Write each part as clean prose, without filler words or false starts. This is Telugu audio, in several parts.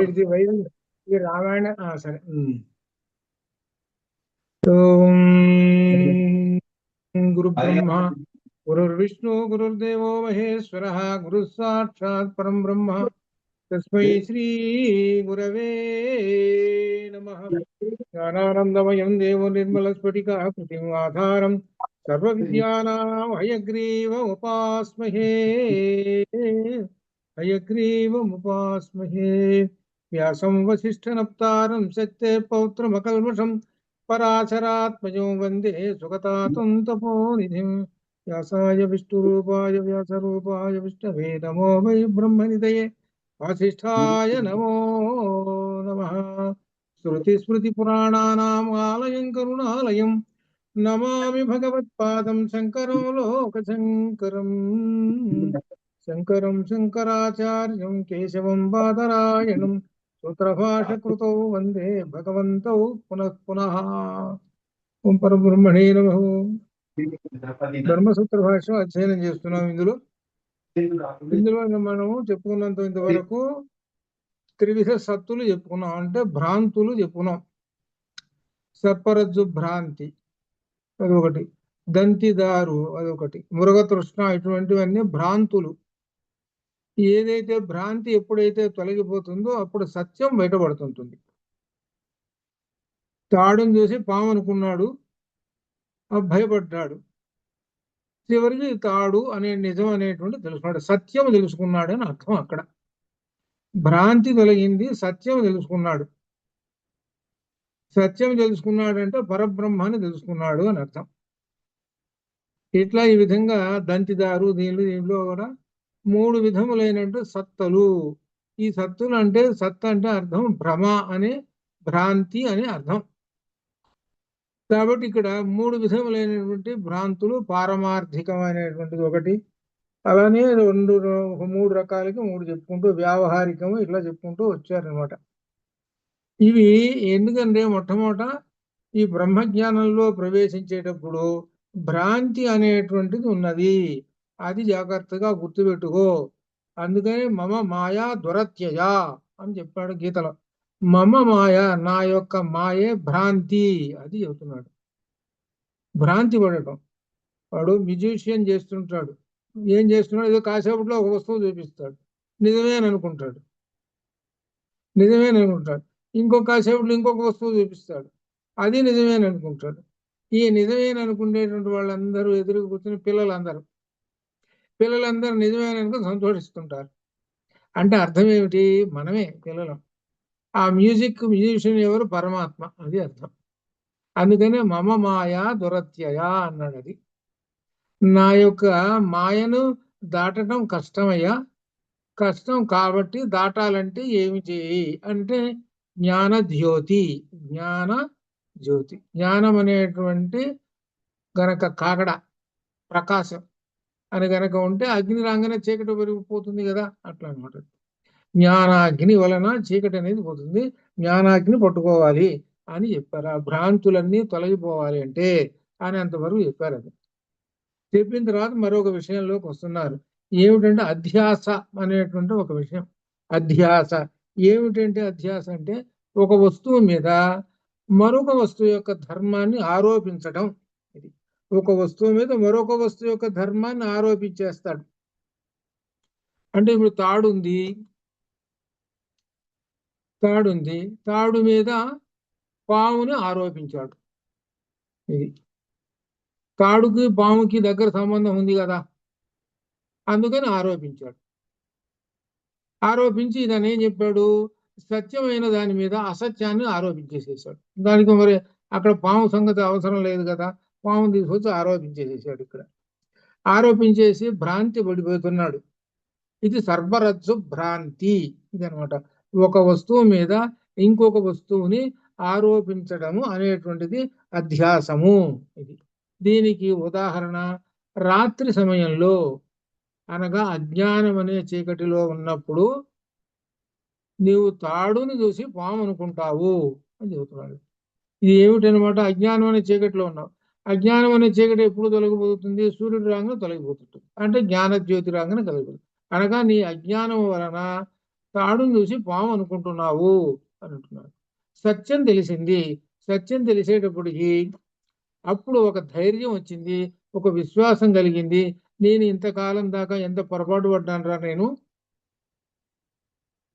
ఇది ఇది రామాయణ సరే. ఓం గురు బ్రహ్మ గురుర్విష్ణు గురుర్దేవో మహేశ్వర గురు సాక్షాత్ పరం బ్రహ్మ తస్మై శ్రీ గురవే నమః. జ్ఞానానందమయం దేవం నిర్మల స్ఫటికాకృతిం ఆధారం సర్వ విద్యానాం హయగ్రీవముపాస్మహే హయగ్రీవముపాస్మహే. వ్యాసం వసిష్ఠనప్తారం సత్తే పౌత్రమకల్మషం పరాశరాత్మజం వందే సుగతాతం తపోనిధిం. వ్యాసాయ విష్ణురూపాయ వ్యాసరూపాయ విష్ణవే నమో వై బ్రహ్మనిధయే వాసిష్ఠాయ నమో నమః. శృతిస్మృతిపురాణానాం ఆలయం కరుణాలయం నమామి భగవత్పాదం శంకరం లోకశంకరం. శంకరం శంకరాచార్యం కేశవం బాదరాయణం సూత్రభాషకృతౌ వందే భగవంతౌ పునః పునః. ఓం పరబ్రహ్మణే నమః. బ్రహ్మసూత్ర భాష అధ్యయనం చేస్తున్నాం. ఇందులో మనము చెప్పుకున్నంత ఇంతవరకు త్రివిధ సత్తులు చెప్పుకున్నాం, అంటే భ్రాంతులు చెప్పుకున్నాం. సర్పరజ్జు భ్రాంతి అదొకటి, దంతిదారు అదొకటి, మృగతృష్ణ, ఇటువంటివన్నీ భ్రాంతులు. ఏదైతే భ్రాంతి ఎప్పుడైతే తొలగిపోతుందో అప్పుడు సత్యం బయటపడుతుంటుంది. తాడుని చూసి పాము అనుకున్నాడు, భయపడ్డాడు. చివరికి తాడు అనే నిజం అనేటువంటి తెలుసుకున్నాడు, సత్యం తెలుసుకున్నాడు అని అర్థం. అక్కడ భ్రాంతి తొలగింది, సత్యం తెలుసుకున్నాడు. సత్యం తెలుసుకున్నాడంటే పరబ్రహ్మాన్ని తెలుసుకున్నాడు అని అర్థం. ఇట్లా ఈ విధంగా దంతిదారు దీనిలో కూడా 3 విధములైనట్టు సత్తలు. ఈ సత్తులు అంటే సత్ అంటే అర్థం భ్రమ అనే, భ్రాంతి అని అర్థం. కాబట్టి ఇక్కడ 3 విధములైనటువంటి భ్రాంతులు, పారమార్థికమైనటువంటిది ఒకటి, అలానే 3 రకాలకి 3 చెప్పుకుంటూ వ్యావహారికము ఇట్లా చెప్పుకుంటూ వచ్చారనమాట. ఇవి ఎందుకంటే మొట్టమొదట ఈ బ్రహ్మజ్ఞానంలో ప్రవేశించేటప్పుడు భ్రాంతి అనేటువంటిది ఉన్నది, అది జాగ్రత్తగా గుర్తుపెట్టుకో. అందుకని మమ మాయా దురత్యయ అని చెప్పాడు గీతలో. మమ మాయ, నా యొక్క మాయే భ్రాంతి, అది చెబుతున్నాడు. భ్రాంతి పడటం. వాడు మ్యూజిషియన్ చేస్తుంటాడు, ఏం చేస్తున్నాడు, ఏదో కాసేపట్లో ఒక వస్తువు చూపిస్తాడు, నిజమే అని అనుకుంటాడు. ఇంకొక కాసేపట్లో ఇంకొక వస్తువు చూపిస్తాడు, అది నిజమే అని అనుకుంటాడు. ఈ నిజమే అని అనుకునేటువంటి వాళ్ళందరూ ఎదురు కూర్చుని పిల్లలందరూ నిజమే అని అనుకుని సంతోషిస్తుంటారు. అంటే అర్థం ఏమిటి? మనమే పిల్లలం. ఆ మ్యూజిషియన్ ఎవరు? పరమాత్మ, అది అర్థం. అందుకనే మమ మాయా దురత్యయ అన్నాడు. అది నా యొక్క మాయను దాటడం కష్టమయ్యా, కష్టం కాబట్టి దాటాలంటే ఏమి చేయి అంటే జ్ఞాన జ్యోతి. జ్ఞానం అనేటువంటి గనక కాకడ ప్రకాశం అని గనక ఉంటే అగ్ని రాగానే చీకటి పెరిగిపోతుంది కదా, అట్లా అనమాట. జ్ఞానాగ్ని వలన చీకటి అనేది పోతుంది, జ్ఞానాగ్ని పట్టుకోవాలి అని చెప్పారు. ఆ భ్రాంతులన్నీ తొలగిపోవాలి అంటే అని అంతవరకు చెప్పారు. అది చెప్పిన తర్వాత మరొక విషయంలోకి వస్తున్నారు. ఏమిటంటే అధ్యాస అనేటువంటి ఒక విషయం. అధ్యాస ఏమిటంటే, అధ్యాస అంటే ఒక వస్తువు మీద మరొక వస్తువు యొక్క ధర్మాన్ని ఆరోపించడం. ఇది ఒక వస్తువు మీద మరొక వస్తువు యొక్క ధర్మాన్ని ఆరోపించేస్తాడు. అంటే ఇప్పుడు తాడుంది, తాడు మీద పాముని ఆరోపించాడు. ఇది తాడుకి పాముకి దగ్గర సంబంధం ఉంది కదా, అందుకని ఆరోపించి దాన్ని ఏం చెప్పాడు, సత్యమైన దాని మీద అసత్యాన్ని ఆరోపించేసేసాడు. దానికి మరి అక్కడ పాము సంగతి అవసరం లేదు కదా, పాము తీసుకొచ్చి ఆరోపించేసేసాడు. ఇక్కడ ఆరోపించేసి భ్రాంతి పడిపోతున్నాడు. ఇది సర్వరజ్జు భ్రాంతి. ఇది అనమాట, ఒక వస్తువు మీద ఇంకొక వస్తువుని ఆరోపించడము అనేటువంటిది అధ్యాసము. ఇది దీనికి ఉదాహరణ రాత్రి సమయంలో, అనగా అజ్ఞానం అనే చీకటిలో ఉన్నప్పుడు నీవు తాడుని చూసి పాము అనుకుంటావు అని చెబుతున్నాడు. ఇది ఏమిటనమాట, అజ్ఞానం అనే చీకటిలో ఉన్నావు. అజ్ఞానం అనే చీకటి ఎప్పుడు తొలగిపోతుంది? సూర్యుడు రాగానే తొలగిపోతుంటుంది, అంటే జ్ఞానజ్యోతి రాగానే తొలగిపోతుంది. అనగా నీ అజ్ఞానం వలన తాడును చూసి పాము అనుకుంటున్నావు అని అంటున్నాడు. సత్యం తెలిసింది. సత్యం తెలిసేటప్పటికి అప్పుడు ఒక ధైర్యం వచ్చింది, ఒక విశ్వాసం కలిగింది. నేను ఇంతకాలం దాకా ఎంత పొరపాటు పడ్డానురా నేను,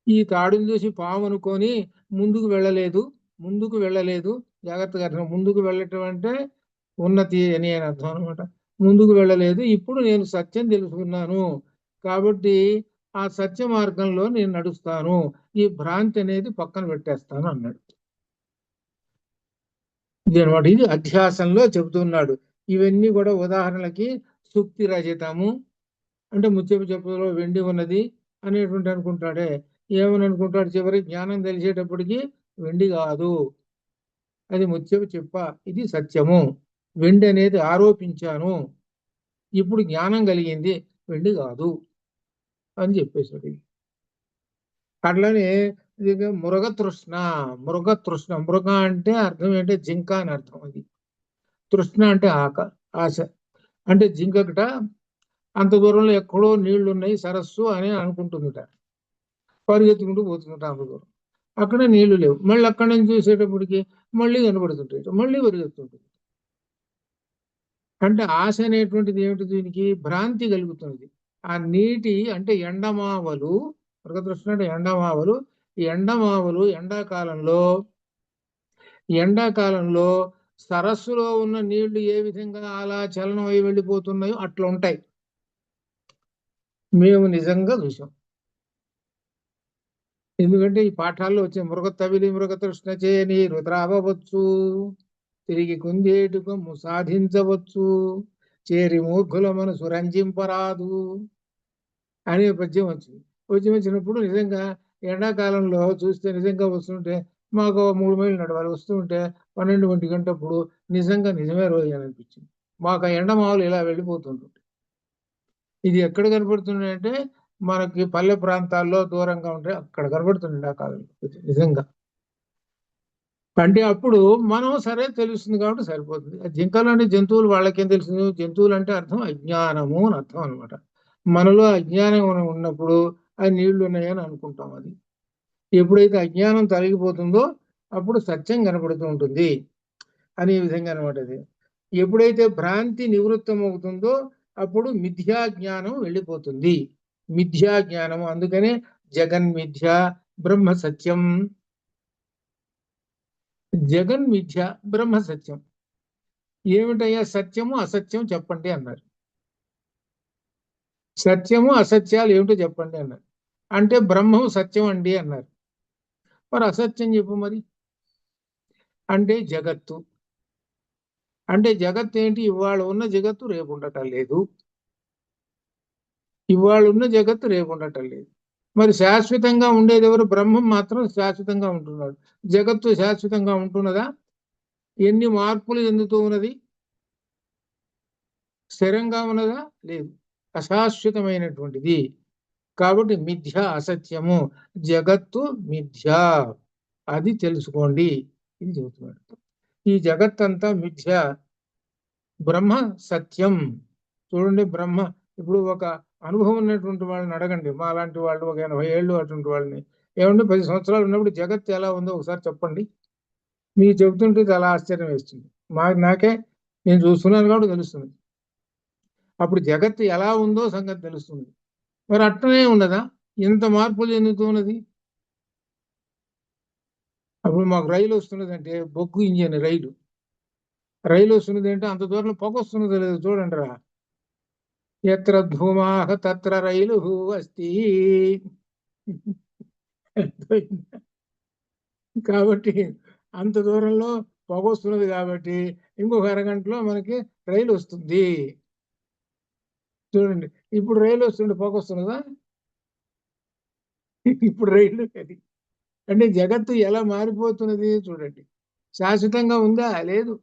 ఈ తాడును చూసి పాము అనుకొని ముందుకు వెళ్ళలేదు. జాగ్రత్తగా అర్థం. ముందుకు వెళ్ళటం అంటే ఉన్నతి అని అర్థం అనమాట. ముందుకు వెళ్ళలేదు. ఇప్పుడు నేను సత్యం తెలుసుకున్నాను కాబట్టి ఆ సత్య మార్గంలో నేను నడుస్తాను, ఈ భ్రాంతి అనేది పక్కన పెట్టేస్తాను అన్నాడు. ఇదనమాట. ఇది అధ్యాసంలో చెబుతున్నాడు. ఇవన్నీ కూడా ఉదాహరణలకి సూక్తి రచితము అంటే ముత్యపు చెప్పులో వెండి ఉన్నది అనేటువంటి అనుకుంటాడే. ఏమని అనుకుంటాడు? చివరి జ్ఞానం తెలిసేటప్పటికి వెండి కాదు, అది ముత్యపు చెప్ప, ఇది సత్యము. వెండి అనేది ఆరోపించాను, ఇప్పుడు జ్ఞానం కలిగింది, వెండి కాదు అని చెప్పేసాడు. అట్లనే మృగతృష్ణ. మృగ అంటే అర్థం ఏంటంటే జింక అని అర్థం. అది తృష్ణ అంటే ఆశ. అంటే జింకట అంత దూరంలో ఎక్కడో నీళ్లు ఉన్నాయి, సరస్సు అని అనుకుంటుందిట. పరిగెత్తుకుంటూ పోతుందట అంత దూరం. అక్కడ నీళ్లు లేవు. మళ్ళీ అక్కడి నుంచి చూసేటప్పటికి మళ్ళీ కనబడుతుంటాయి, మళ్ళీ పరిగెత్తుంటుంది. అంటే ఆశ అనేటువంటిది ఏమిటి? దీనికి భ్రాంతి కలుగుతున్నది. ఆ నీటి అంటే ఎండమావలు, మృగతృష్ణ అంటే ఎండమావలు. ఈ ఎండమావలు ఎండాకాలంలో సరస్సులో ఉన్న నీళ్లు ఏ విధంగా అలా చలనం అయి వెళ్ళిపోతున్నాయో అట్లా ఉంటాయి. మేము నిజంగా చూసాం. ఎందుకంటే ఈ పాఠాల్లో వచ్చే మృగతృష్ణ చే నీరు త్రావవచ్చు, తిరిగి కుందేటుకము సాధించవచ్చు, చేరి మూర్ఖుల మనసు రంజింపరాదు అనే పద్యం వచ్చింది. వచ్చినప్పుడు నిజంగా ఎండాకాలంలో చూస్తే నిజంగా వస్తుంటే మాకు 3 మైళ్ళు నడవాలి, వస్తుంటే 12 గంటప్పుడు నిజమే రోజు అనిపించింది. మాకు ఆ ఎండమావులు ఇలా వెళ్ళిపోతుంటుంది. ఇది ఎక్కడ కనపడుతున్నాయంటే మనకి పల్లె ప్రాంతాల్లో దూరంగా ఉంటే అక్కడ కనపడుతుంది ఆ కాలంలో నిజంగా. అంటే అప్పుడు మనం సరే తెలుస్తుంది కాబట్టి సరిపోతుంది. జింకలు అంటే జంతువులు, వాళ్ళకేం తెలుస్తుంది? జంతువులు అంటే అర్థం అజ్ఞానము అని అర్థం అనమాట. మనలో అజ్ఞానం ఉన్నప్పుడు అది నీళ్లు ఉన్నాయని అనుకుంటాం. అది ఎప్పుడైతే అజ్ఞానం తొలగిపోతుందో అప్పుడు సత్యం కనపడుతూ ఉంటుంది అనే విధంగా అనమాట. అది ఎప్పుడైతే భ్రాంతి నివృత్తం అవుతుందో అప్పుడు మిథ్యా జ్ఞానం వెళ్ళిపోతుంది. మిథ్యా జ్ఞానము, అందుకనే జగన్మిథ్య బ్రహ్మ సత్యం. జగన్మిథ్య బ్రహ్మ సత్యం. ఏమిటయ్యా సత్యము అసత్యం చెప్పండి అన్నారు. సత్యము అసత్యాలు ఏమిటో చెప్పండి అన్నారు. అంటే బ్రహ్మం సత్యం అండి అన్నారు. మరి అసత్యం చెప్పు మరి అంటే జగత్తు. అంటే జగత్తు ఏంటి? ఇవాళ ఉన్న జగత్తు రేపు ఉండటం లేదు. ఇవాళ ఉన్న జగత్తు రేపు ఉండటం లేదు. మరి శాశ్వతంగా ఉండేది ఎవరు? బ్రహ్మం మాత్రం శాశ్వతంగా ఉంటున్నాడు. జగత్తు శాశ్వతంగా ఉంటున్నదా? ఎన్ని మార్పులు చెందుతూ ఉన్నది? స్థిరంగా ఉన్నదా? లేదు, అశాశ్వతమైనటువంటిది. కాబట్టి మిథ్య అసత్యము, జగత్తు మిథ్య, అది తెలుసుకోండి ఇది చెబుతున్నాడు. ఈ జగత్తంతా మిథ్య, బ్రహ్మ సత్యం. చూడండి, బ్రహ్మ ఇప్పుడు ఒక అనుభవం ఉన్నటువంటి వాళ్ళని అడగండి, మా లాంటి వాళ్ళు ఒక 80 ఏళ్ళు అటువంటి వాళ్ళని, ఏమంటే 10 సంవత్సరాలు ఉన్నప్పుడు జగత్తు ఎలా ఉందో ఒకసారి చెప్పండి. మీకు చెబుతుంటే చాలా ఆశ్చర్యం వేస్తుంది. నాకే, నేను చూస్తున్నాను కాబట్టి తెలుస్తుంది. అప్పుడు జగత్తు ఎలా ఉందో సంగతి తెలుస్తుంది. మరి అట్టనే ఉన్నదా? ఎంత మార్పులు చెందుతున్నది? అప్పుడు మాకు రైలు వస్తున్నదంటే బొగ్గు ఇంజిన్ రైలు వస్తున్నది అంటే అంత దూరంలో పొగ వస్తున్నది లేదు చూడండి రా. ఎత్ర ధూమాహ తత్ర రైలు అస్తి. కాబట్టి అంత దూరంలో పొగ వస్తున్నది కాబట్టి ఇంకొక అరగంటలో మనకి రైలు వస్తుంది. చూడండి, ఇప్పుడు రైలు వస్తుంటే పొగ వస్తున్నదా? ఇప్పుడు రైలు అది. అంటే జగత్తు ఎలా మారిపోతున్నది చూడండి. శాశ్వతంగా ఉందా? లేదు.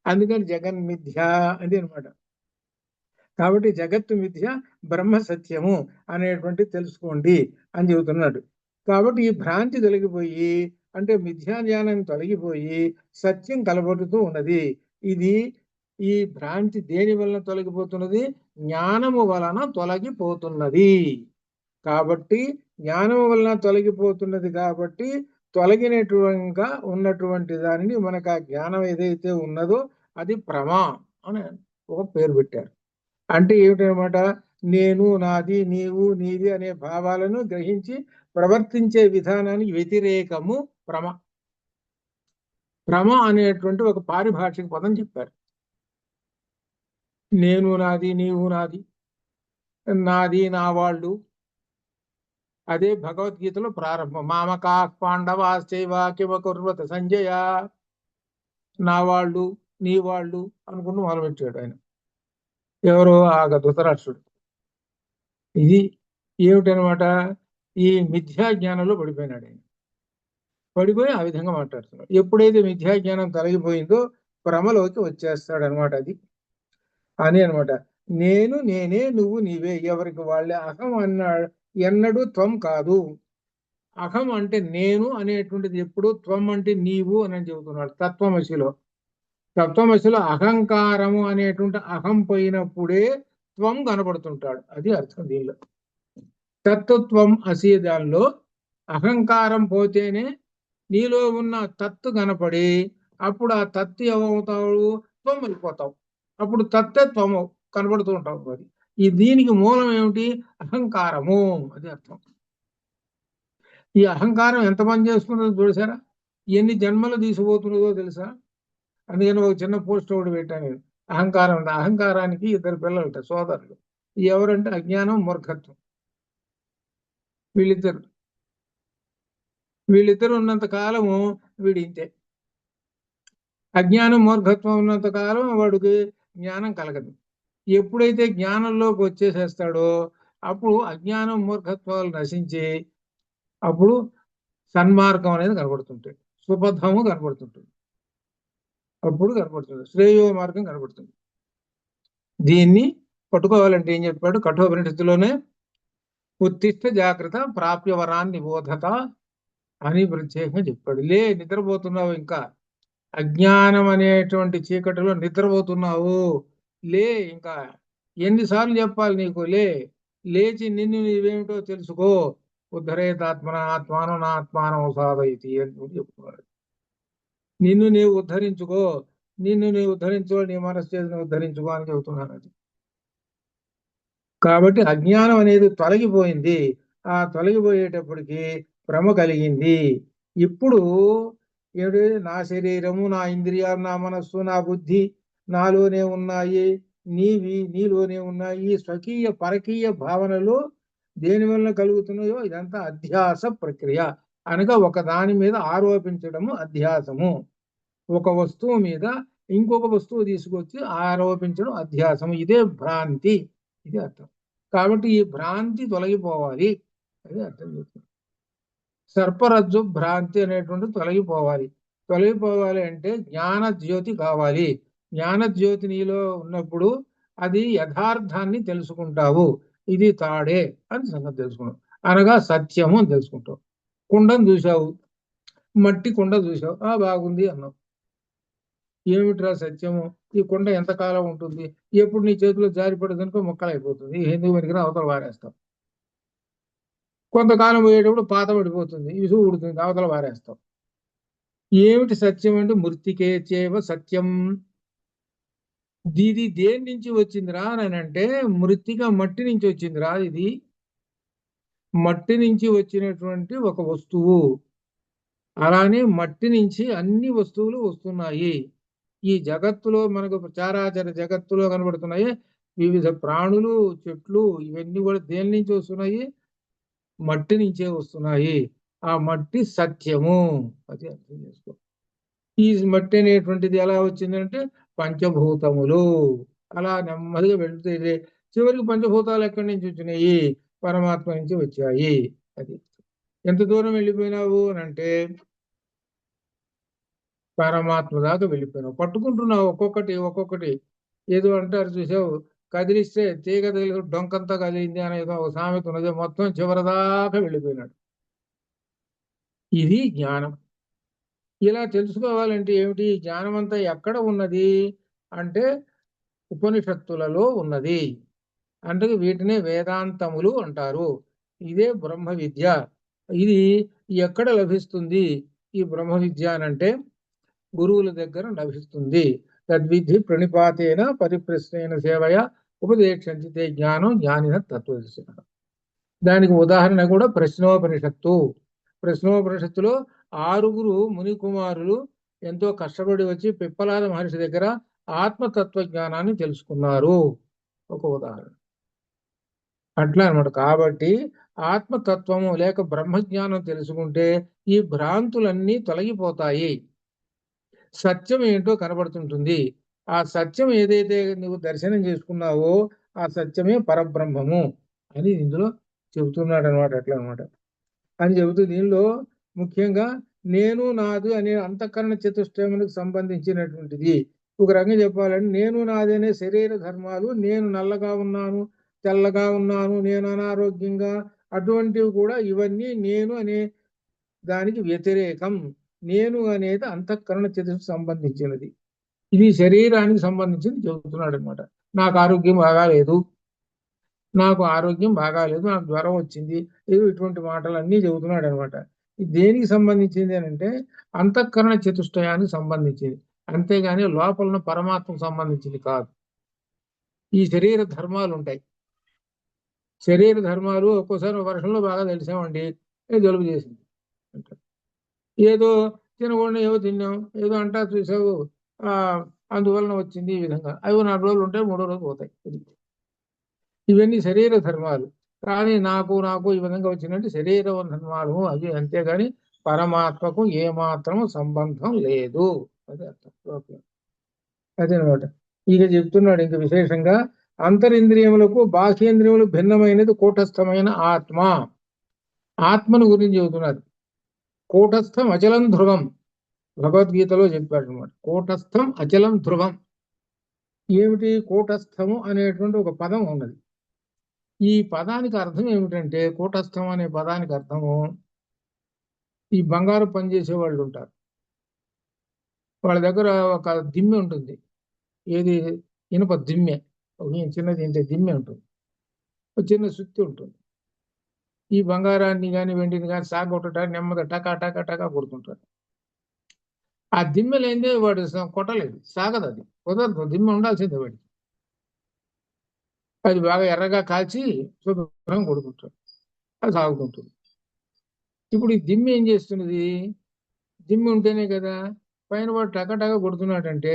అందుకని జగన్ మిథ్య అది అనమాట. కాబట్టి జగత్తు మిథ్య, బ్రహ్మ సత్యము అనేటువంటి తెలుసుకోండి అని చెబుతున్నాడు. కాబట్టి ఈ భ్రాంతి తొలగిపోయి, అంటే మిథ్యా జ్ఞానం తొలగిపోయి సత్యం కలబడుతూ ఉన్నది. ఇది ఈ భ్రాంతి దేని వలన తొలగిపోతున్నది? జ్ఞానము వలన తొలగిపోతున్నది. కాబట్టి జ్ఞానం వలన తొలగిపోతున్నది కాబట్టి తొలగినట్టుగా ఉన్నటువంటి దానిని మనకు ఆ జ్ఞానం ఏదైతే ఉన్నదో అది ప్రమా అని ఒక పేరు పెట్టారు. అంటే ఏమిటనమాట, నేను, నాది, నీవు, నీది అనే భావాలను గ్రహించి ప్రవర్తించే విధానానికి వ్యతిరేకము ప్రమ. ప్రమ అనేటువంటి ఒక పారిభాషిక పదం చెప్పారు. నేను నాది, నీవు నాది, నాది నా వాళ్ళు, అదే భగవద్గీతలో ప్రారంభం. మామకా పాండవాశ్చైవ కిమ కుర్వత సంజయ, నా వాళ్ళు నీ వాళ్ళు అనుకుని మొదలుపెట్టాడు ఆయన. ఎవరో ఆ ధృతరాష్ట్రుడు. ఇది ఏమిటనమాట, ఈ మిథ్యా జ్ఞానంలో పడిపోయినాడు ఆయన. పడిపోయి ఆ విధంగా మాట్లాడుతున్నాడు. ఎప్పుడైతే మిథ్యా జ్ఞానం తొలగిపోయిందో భ్రమలోకి వచ్చేస్తాడు అనమాట. అది అని అనమాట. నేను నేనే, నువ్వు నీవే, ఎవరికి వాళ్ళే. అహం అన్నాడు ఎన్నడూ త్వం కాదు. అహం అంటే నేను అనేటువంటిది ఎప్పుడు, త్వం అంటే నీవు అని చెబుతున్నాడు తత్వమసిలో. తత్వమసిలో అహంకారము అనేటువంటి అహం పోయినప్పుడే త్వం కనబడుతుంటాడు. అది అర్థం దీనిలో. తత్వత్వం అసీ దానిలో అహంకారం పోతేనే నీలో ఉన్న తత్తు కనపడి అప్పుడు ఆ తత్తు ఏమవుతావు, త్వం అయిపోతావు. అప్పుడు తత్తే త్వము కనబడుతూ ఉంటావు. అది ఈ దీనికి మూలం ఏమిటి, అహంకారము. అది అర్థం. ఈ అహంకారం ఎంత పని చేస్తున్నదో చూసారా, ఎన్ని జన్మలు తీసుకుపోతున్నదో తెలుసా. అందుకని ఒక చిన్న పోస్ట్ ఒకటి పెట్టాను నేను. అహంకారం అంటే, అహంకారానికి ఇద్దరు పిల్లలట, సోదరులు. ఎవరంటే అజ్ఞానం, మూర్ఖత్వం. వీళ్ళిద్దరు ఉన్నంత కాలము వీడి ఇంతే. అజ్ఞానం మూర్ఖత్వం ఉన్నంత కాలం వాడికి జ్ఞానం కలగదు. ఎప్పుడైతే జ్ఞానంలోకి వచ్చేసేస్తాడో అప్పుడు అజ్ఞానం మూర్ఖత్వాలు నశించి అప్పుడు సన్మార్గం అనేది కనబడుతుంటుంది, సుపథము కనబడుతుంటుంది. అప్పుడు కనబడుతుంది, శ్రేయో మార్గం కనబడుతుంది. దీన్ని పట్టుకోవాలంటే ఏం చెప్పాడు కఠోపనిషత్తులోనే, ఉత్తిష్ట జాగ్రత్త ప్రాప్య వరాన్ని నిబోధత అని ప్రత్యేకంగా చెప్పాడు. లే, నిద్రపోతున్నావు, ఇంకా అజ్ఞానం అనేటువంటి చీకటిలో నిద్రపోతున్నావు, లే. ఇంకా ఎన్నిసార్లు చెప్పాలి నీకు, లే, లేచి నిన్ను నీవేమిటో తెలుసుకో. ఉద్ధరేతాత్మన ఆత్మానం నా ఆత్మానం సాధయితి అని చెప్తున్నాడు. నిన్ను నీవు ఉద్ధరించుకో, నిన్ను నీవు ఉద్ధరించుకో, నీ మనస్సు ఉద్ధరించుకో అని చెబుతున్నాను. అది కాబట్టి అజ్ఞానం అనేది తొలగిపోయింది. ఆ తొలగిపోయేటప్పటికి భ్రమ కలిగింది. ఇప్పుడు ఏడు, నా శరీరము, నా ఇంద్రియాలు, నా మనస్సు, నా బుద్ధి నాలోనే ఉన్నాయి, నీలోనే ఉన్నాయి. ఈ స్వకీయ పరకీయ భావనలు దేని వల్ల కలుగుతున్నాయో ఇదంతా అధ్యాస ప్రక్రియ. అనగా ఒక దాని మీద ఆరోపించడము అధ్యాసము. ఒక వస్తువు మీద ఇంకొక వస్తువు తీసుకొచ్చి ఆరోపించడం అధ్యాసము. ఇదే భ్రాంతి. ఇది అర్థం. కాబట్టి ఈ భ్రాంతి తొలగిపోవాలి. అది అర్థం చేస్తుంది. సర్పరజ్జు భ్రాంతి అనేటువంటి తొలగిపోవాలి. తొలగిపోవాలి అంటే జ్ఞాన జ్యోతి కావాలి. జ్ఞాన జ్యోతి నీలో ఉన్నప్పుడు అది యథార్థాన్ని తెలుసుకుంటావు. ఇది తాడే అని సంగతి తెలుసుకున్నావు, అనగా సత్యము అని తెలుసుకుంటావు. కుండను చూసావు, మట్టి కుండ చూసావు, బాగుంది అన్నావు. ఏమిట్రా సత్యము, ఈ కుండ ఎంతకాలం ఉంటుంది, ఎప్పుడు నీ చేతిలో జారిపడదనుకో ముక్కలైపోతుంది, ఎందుకు వెనుక అవతల వారేస్తావు. కొంతకాలం పోయేటప్పుడు పాత పడిపోతుంది, ఇసు ఉడుతుంది, అవతల వారేస్తావు. ఏమిటి సత్యం అంటే మృతికే చేవ సత్యం. ఇది దేని నుంచి వచ్చిందిరా అని అంటే, మృతిక మట్టి నుంచి వచ్చిందిరా. ఇది మట్టి నుంచి వచ్చినటువంటి ఒక వస్తువు. అలానే మట్టి నుంచి అన్ని వస్తువులు వస్తున్నాయి. ఈ జగత్తులో మనకు చారాచర జగత్తులో కనబడుతున్నాయి వివిధ ప్రాణులు, చెట్లు, ఇవన్నీ కూడా దేని నుంచి వస్తున్నాయి, మట్టి నుంచే వస్తున్నాయి. ఆ మట్టి సత్యము. అది అర్థం చేసుకో. ఈ మట్టి అనేటువంటిది ఎలా వచ్చిందంటే పంచభూతములు. అలా నెమ్మదిగా వెళ్తే చివరికి పంచభూతాలు ఎక్కడి నుంచి వచ్చినాయి, పరమాత్మ నుంచి వచ్చాయి. అది ఎంత దూరం వెళ్ళిపోయినావు అని అంటే పరమాత్మ దాకా వెళ్ళిపోయినావు. పట్టుకుంటున్నావు ఒక్కొక్కటి. ఏదో అంటారు చూసావు, కదిలిస్తే తీగ తగిలి డొంకంతా కదిలింది అనేది ఒక సామెత ఉన్నది. మొత్తం చివరిదాకా వెళ్ళిపోయినాడు. ఇది జ్ఞానం. ఇలా తెలుసుకోవాలంటే ఏమిటి, జ్ఞానం అంతా ఎక్కడ ఉన్నది అంటే ఉపనిషత్తులలో ఉన్నది. అంటే వీటినే వేదాంతములు అంటారు. ఇదే బ్రహ్మ విద్య. ఇది ఎక్కడ లభిస్తుంది ఈ బ్రహ్మ విద్య అనంటే గురువుల దగ్గర లభిస్తుంది. తద్విధి ప్రణిపాతేన పరిప్రశ్నేన సేవయ ఉపదేశంతి తే జ్ఞానం జ్ఞానిన తత్వదర్శన. దానికి ఉదాహరణ కూడా ప్రశ్నోపనిషత్తు. ప్రశ్నోపనిషత్తులో 6 ముని కుమారులు ఎంతో కష్టపడి వచ్చి పిప్పలాద మహర్షి దగ్గర ఆత్మతత్వ జ్ఞానాన్ని తెలుసుకున్నారు. ఒక ఉదాహరణ అట్లా అన్నమాట. కాబట్టి ఆత్మతత్వము లేక బ్రహ్మజ్ఞానం తెలుసుకుంటే ఈ భ్రాంతులన్నీ తొలగిపోతాయి. సత్యం ఏంటో కనబడుతుంటుంది. ఆ సత్యం ఏదైతే నువ్వు దర్శనం చేసుకున్నావో ఆ సత్యమే పరబ్రహ్మము అని ఇందులో చెబుతున్నాడు అనమాట. అట్లా అనమాట అని చెబుతూ దీనిలో ముఖ్యంగా నేను నాది అనే అంతఃకరణ చతుష్టయములకు సంబంధించినటువంటిది. ఒక రకంగా చెప్పాలంటే నేను నాది అనే శరీర ధర్మాలు, నేను నల్లగా ఉన్నాను, తెల్లగా ఉన్నాను, నేను అనారోగ్యంగా, అటువంటివి కూడా ఇవన్నీ నేను అనే దానికి వ్యతిరేకం. నేను అనేది అంతఃకరణ చతుష్టకు సంబంధించినది. ఇది శరీరానికి సంబంధించింది చెబుతున్నాడు అనమాట. నాకు ఆరోగ్యం బాగాలేదు, నాకు ఆరోగ్యం బాగాలేదు, నాకు జ్వరం వచ్చింది, ఏదో ఇటువంటి మాటలన్నీ చెబుతున్నాడు అనమాట. దేనికి సంబంధించింది అని అంటే అంతఃకరణ చతుష్టయానికి సంబంధించింది, అంతేగాని లోపల పరమాత్మకు సంబంధించింది కాదు. ఈ శరీర ధర్మాలు ఉంటాయి. శరీర ధర్మాలు ఒక్కోసారి వర్షంలో బాగా తెలిసామండి, జలుబు చేసింది అంటారు. ఏదో తినకుండా ఏవో తిన్నాం, ఏదో అంటా చూసావు, అందువలన వచ్చింది. ఈ విధంగా అవి 4 రోజులు ఉంటాయి, 3వ రోజు పోతాయి. ఇవన్నీ శరీర ధర్మాలు. కానీ నాకు ఈ విధంగా వచ్చినట్టు శరీర ధర్మాలు అవి, అంతేగాని పరమాత్మకు ఏమాత్రం సంబంధం లేదు. అదే అర్థం. అదేనమాట. ఇక చెప్తున్నాడు ఇంక విశేషంగా అంతరింద్రియములకు బాహ్యేంద్రియములు భిన్నమైనది కూటస్థమైన ఆత్మ. ఆత్మను గురించి చెబుతున్నారు. కూటస్థం అచలం ధ్రువం, భగవద్గీతలో చెప్పాడు అనమాట. కూటస్థం అచలం ధ్రువం. ఏమిటి కూటస్థము అనేటువంటి ఒక పదం ఉన్నది. ఈ పదానికి అర్థం ఏమిటంటే, కూటస్థం అనే పదానికి అర్థము, ఈ బంగారు పనిచేసే వాళ్ళు ఉంటారు, వాళ్ళ దగ్గర ఒక దిమ్మె ఉంటుంది. ఏది? ఇనుప దిమ్మె, చిన్నది ఏంటి దిమ్మె ఉంటుంది, ఒక చిన్న సుత్తి ఉంటుంది. ఈ బంగారాన్ని కానీ వెండిని కానీ సాగొట్టడానికి నెమ్మది టకా టకా టకా కొడుతుంటారు. ఆ దిమ్మె లేనిదే వాడు కొట్టలేదు, సాగదు, అది కుదరదు, దిమ్మె ఉండాల్సిందే వాడికి. అది బాగా ఎర్రగా కాల్చి శుభ్రంగా కొడుకుంటాడు, అది సాగుతుంటుంది. ఇప్పుడు ఈ దిమ్మె ఏం చేస్తున్నది? దిమ్మె ఉంటేనే కదా పైన వాడు టకటక కొడుతున్నాడంటే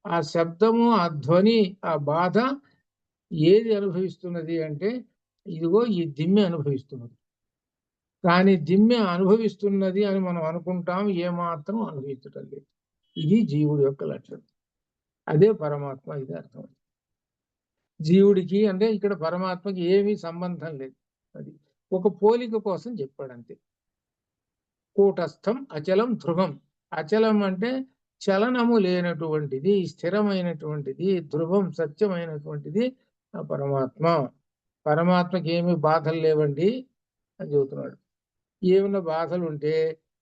ఆ శబ్దము, ఆ ధ్వని, ఆ బాధ ఏది అనుభవిస్తున్నది అంటే ఇదిగో ఈ దిమ్మె అనుభవిస్తున్నది. కానీ దిమ్మె అనుభవిస్తున్నది అని మనం అనుకుంటాం, ఏమాత్రం అనుభవించటం లేదు. ఇది జీవుడి యొక్క లక్షణం. అదే పరమాత్మ. ఇది అర్థం. జీవుడికి అంటే ఇక్కడ పరమాత్మకి ఏమీ సంబంధం లేదు. అది ఒక పోలిక కోసం చెప్పాడు అంతే. కూటస్థం అచలం ధ్రువం. అచలం అంటే చలనము లేనటువంటిది, స్థిరమైనటువంటిది, ధ్రువం సత్యమైనటువంటిది పరమాత్మ. పరమాత్మకి ఏమి బాధలు లేవండి అని చెబుతున్నాడు. ఏమైనా బాధలు ఉంటే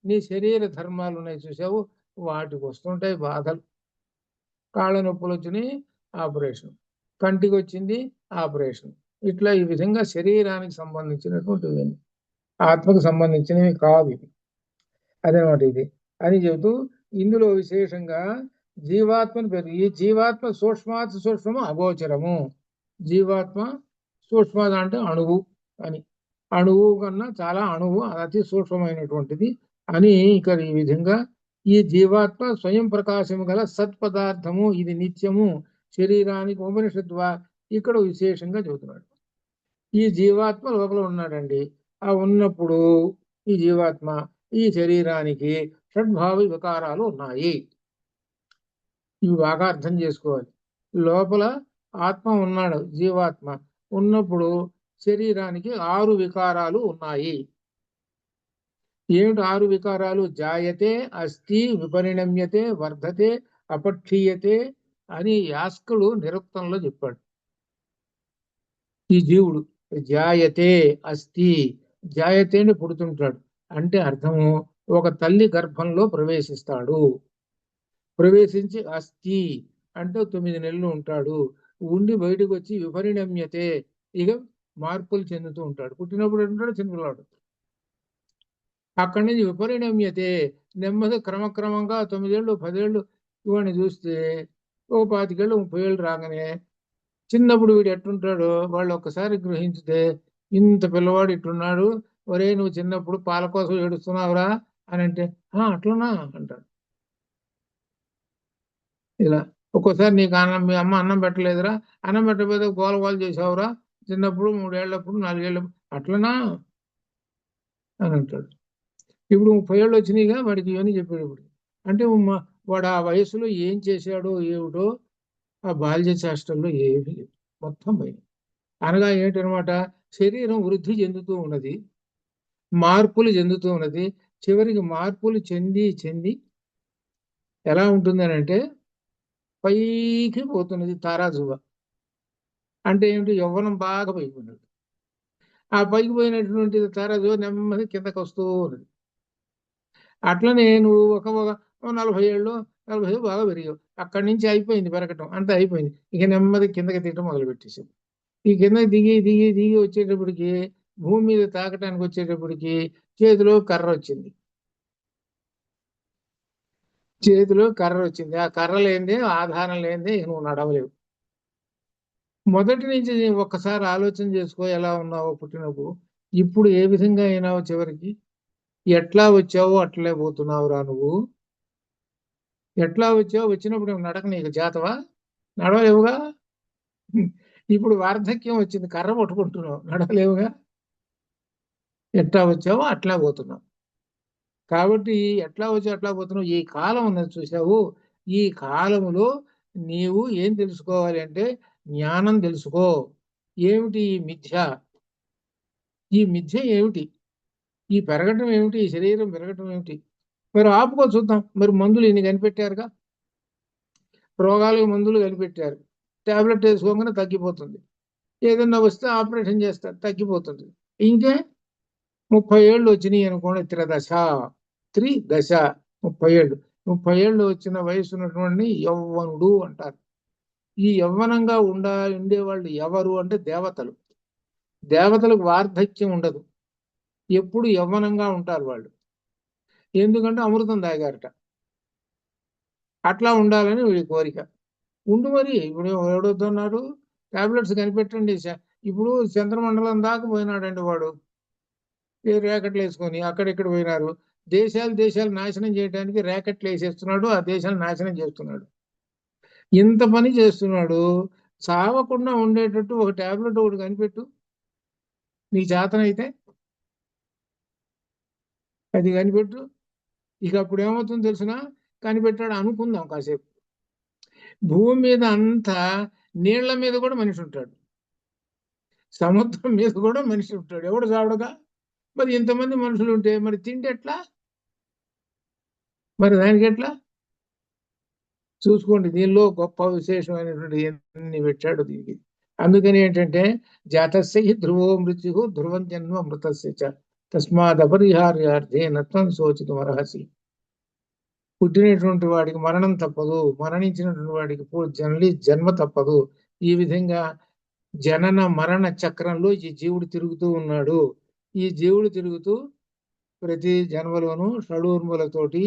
నీ శరీర ధర్మాలు ఉన్నాయి చూసావు, వాటికి వస్తుంటాయి బాధలు. కాళ్ళ నొప్పులు వచ్చినాయి, ఆపరేషన్. కంటికి వచ్చింది, ఆపరేషన్. ఇట్లా ఈ విధంగా శరీరానికి సంబంధించినటువంటివి, ఆత్మకు సంబంధించినవి కావు ఇవి. అదనమాట ఇది అని చెబుతూ ఇందులో విశేషంగా జీవాత్మను పేరు. ఈ జీవాత్మ సూక్ష్మాత్ సూక్ష్మము అగోచరము. జీవాత్మ సూక్ష్మత అంటే అణువు అని, అణువు కన్నా చాలా అణువు, అతి సూక్ష్మమైనటువంటిది అని. ఇక్కడ ఈ విధంగా ఈ జీవాత్మ స్వయం ప్రకాశము గల సత్పదార్థము, ఇది నిత్యము శరీరానికి ఉపనిషద్వా ఇక్కడ విశేషంగా చెబుతున్నాడు. ఈ జీవాత్మ లోపల ఉన్నాడండి. ఆ ఉన్నప్పుడు ఈ జీవాత్మ ఈ శరీరానికి షడ్భావ వికారాలు ఉన్నాయి. ఇవి బాగా అర్థం చేసుకోవాలి. లోపల ఆత్మ ఉన్నాడు, జీవాత్మ ఉన్నప్పుడు శరీరానికి 6 వికారాలు ఉన్నాయి. ఏమిటి 6 వికారాలు? జాయతే, అస్థి, విపరిణమ్యతే, వర్ధతే, అపక్షీయతే అని యాస్కుడు నిరుక్తంలో చెప్పాడు. ఈ జీవుడు జాయతే అస్థి, జాయతేని పుడుతుంటాడు అంటే అర్థము ఒక తల్లి గర్భంలో ప్రవేశిస్తాడు. ప్రవేశించి అస్థి అంటే 9 నెలలు ఉంటాడు. ఉండి బయటకు వచ్చి విపరిణమ్యతే, ఇక మార్పులు చెందుతూ ఉంటాడు. పుట్టినప్పుడు ఉంటాడు చిన్నపిల్లాడు. అక్కడి నుంచి విపరిణమ్యతే, నెమ్మది క్రమక్రమంగా 9 ఏళ్ళు 10 ఏళ్ళు ఇవన్నీ చూస్తే ఓ 25 ఏళ్ళు 30 ఏళ్ళు రాగానే చిన్నప్పుడు వీడు ఎట్టుంటాడో వాళ్ళు ఒక్కసారి గ్రహించితే, ఇంత పిల్లవాడు ఇట్టున్నాడు, ఒరే నువ్వు చిన్నప్పుడు పాల కోసం ఏడుస్తున్నావురా అని అంటే, అట్లనా అంటాడు. ఇలా ఒక్కోసారి నీకు మీ అమ్మ అన్నం పెట్టలేదురా, అన్నం పెట్టకపోతే గోల గోల చేసావురా చిన్నప్పుడు 3 ఏళ్ళప్పుడు 4 ఏళ్ళప్పుడు, అట్లనా అని అంటాడు. ఇప్పుడు 30 ఏళ్ళు వచ్చినాయిగా వాడికి ఇవన్నీ చెప్పాడు. ఇప్పుడు అంటే వాడు ఆ వయసులో ఏం చేశాడో ఏమిటో ఆ బాల్య చేష్టల్లో ఏమి మొత్తం పోయి అనగా ఏంటనమాట, శరీరం వృద్ధి చెందుతూ ఉన్నది, మార్పులు చెందుతూ ఉన్నది. చివరికి మార్పులు చెంది చెంది ఎలా ఉంటుంది అని అంటే పైకి పోతున్నది తారాజువ. అంటే ఏమిటి, యవ్వనం బాగా పైపోయినది. ఆ పైకి పోయినటువంటి తారాజువ నెమ్మది కిందకు వస్తూ ఉన్నది. అట్లనే నువ్వు ఒక 40 ఏళ్ళు 40 ఏళ్ళు బాగా పెరిగావు, అక్కడి నుంచి అయిపోయింది పెరగటం, అంతా అయిపోయింది. ఇక నెమ్మది కిందకి తీయటం మొదలు పెట్టేసావు. ఈ కింద దిగి దిగి దిగి వచ్చేటప్పటికి భూమి మీద తాకటానికి వచ్చేటప్పటికి చేతిలో కర్ర వచ్చింది. చేతిలో కర్ర వచ్చింది. ఆ కర్ర లేనిదే, ఆధారం లేనిదే నువ్వు నడవలేవు. మొదటి నుంచి ఒక్కసారి ఆలోచన చేసుకో, ఎలా ఉన్నావో పుట్టినప్పుడు, ఇప్పుడు ఏ విధంగా అయినావు, చివరికి ఎట్లా వచ్చావో అట్లే పోతున్నావురా నువ్వు. ఎట్లా వచ్చావు, వచ్చినప్పుడు నడక నీకు చేతవా, నడవలేవుగా. ఇప్పుడు వార్ధక్యం వచ్చింది, కర్ర పట్టుకుంటున్నావు, నడవలేవుగా. ఎట్లా వచ్చావో అట్లా పోతున్నావు. కాబట్టి ఎట్లా వచ్చావు అట్లా పోతున్నావు. ఈ కాలం ఉన్నది చూసావు, ఈ కాలములో నీవు ఏం తెలుసుకోవాలి అంటే జ్ఞానం తెలుసుకో. ఏమిటి ఈ మిథ్య, ఈ మిథ్య ఏమిటి, ఈ పెరగటం ఏమిటి, ఈ శరీరం పెరగటం ఏమిటి. మరి ఆపుకో చూద్దాం. మరి మందులు ఇన్ని కనిపెట్టారుగా, రోగాలకు మందులు కనిపెట్టారు, టాబ్లెట్ వేసుకోగానే తగ్గిపోతుంది. ఏదన్నా వస్తే ఆపరేషన్ చేస్తారు, తగ్గిపోతుంది. ఇంకే 30 ఏళ్ళు వచ్చినాయి అనుకోండి, త్రిదశ 30 ఏళ్ళు. 30 ఏళ్ళు వచ్చిన వయసు ఉన్నటువంటి యవ్వనుడు అంటారు. ఈ యవ్వనంగా ఉండేవాళ్ళు ఎవరు అంటే దేవతలు. దేవతలకు వార్ధక్యం ఉండదు, ఎప్పుడు యవ్వనంగా ఉంటారు వాళ్ళు. ఎందుకంటే అమృతం తాగారట. అట్లా ఉండాలని వీడి కోరిక. ఉండు మరి. ఇప్పుడు ఎవడొద్దన్నాడు, టాబ్లెట్స్ కనిపెట్టండి. ఇప్పుడు చంద్రమండలం దాకా పోయినాడండి వాడు, ర్యాకెట్లు వేసుకొని అక్కడెక్కడ పోయినారు. దేశాలు నాశనం చేయడానికి ర్యాకెట్లు వేసేస్తున్నాడు, ఆ దేశాలు నాశనం చేస్తున్నాడు. ఇంత పని చేస్తున్నాడు, చావకుండా ఉండేటట్టు ఒక టాబ్లెట్ ఒకటి కనిపెట్టు నీ చేతనైతే, అది కనిపెట్టు. ఇక అప్పుడు ఏమవుతుందో తెలిసిన, కనిపెట్టాడు అనుకుందాం కాసేపు. భూమి మీద అంతా నీళ్ల మీద కూడా మనిషి ఉంటాడు, సముద్రం మీద కూడా మనిషి ఉంటాడు, ఎవడు చావడుగా. మరి ఇంతమంది మనుషులు ఉంటే మరి తిండి ఎట్లా, మరి దానికి ఎట్లా చూసుకోండి. దీనిలో గొప్ప విశేషమైనటువంటి ఎన్ని పెట్టాడు దీనికి. అందుకని ఏంటంటే జాతస్య ధ్రువో మృత్యు ధ్రువం జన్మ మృతస్య తస్మాత్ అపరిహార్యార్థే నత్వం శోచితుమర్హసి. పుట్టినటువంటి వాడికి మరణం తప్పదు, మరణించినటువంటి వాడికి జన్మ తప్పదు. ఈ విధంగా జనన మరణ చక్రంలో ఈ జీవుడు తిరుగుతూ ఉన్నాడు. ఈ జీవుడు తిరుగుతూ ప్రతి జన్మలోనూ షడూర్ములతోటి,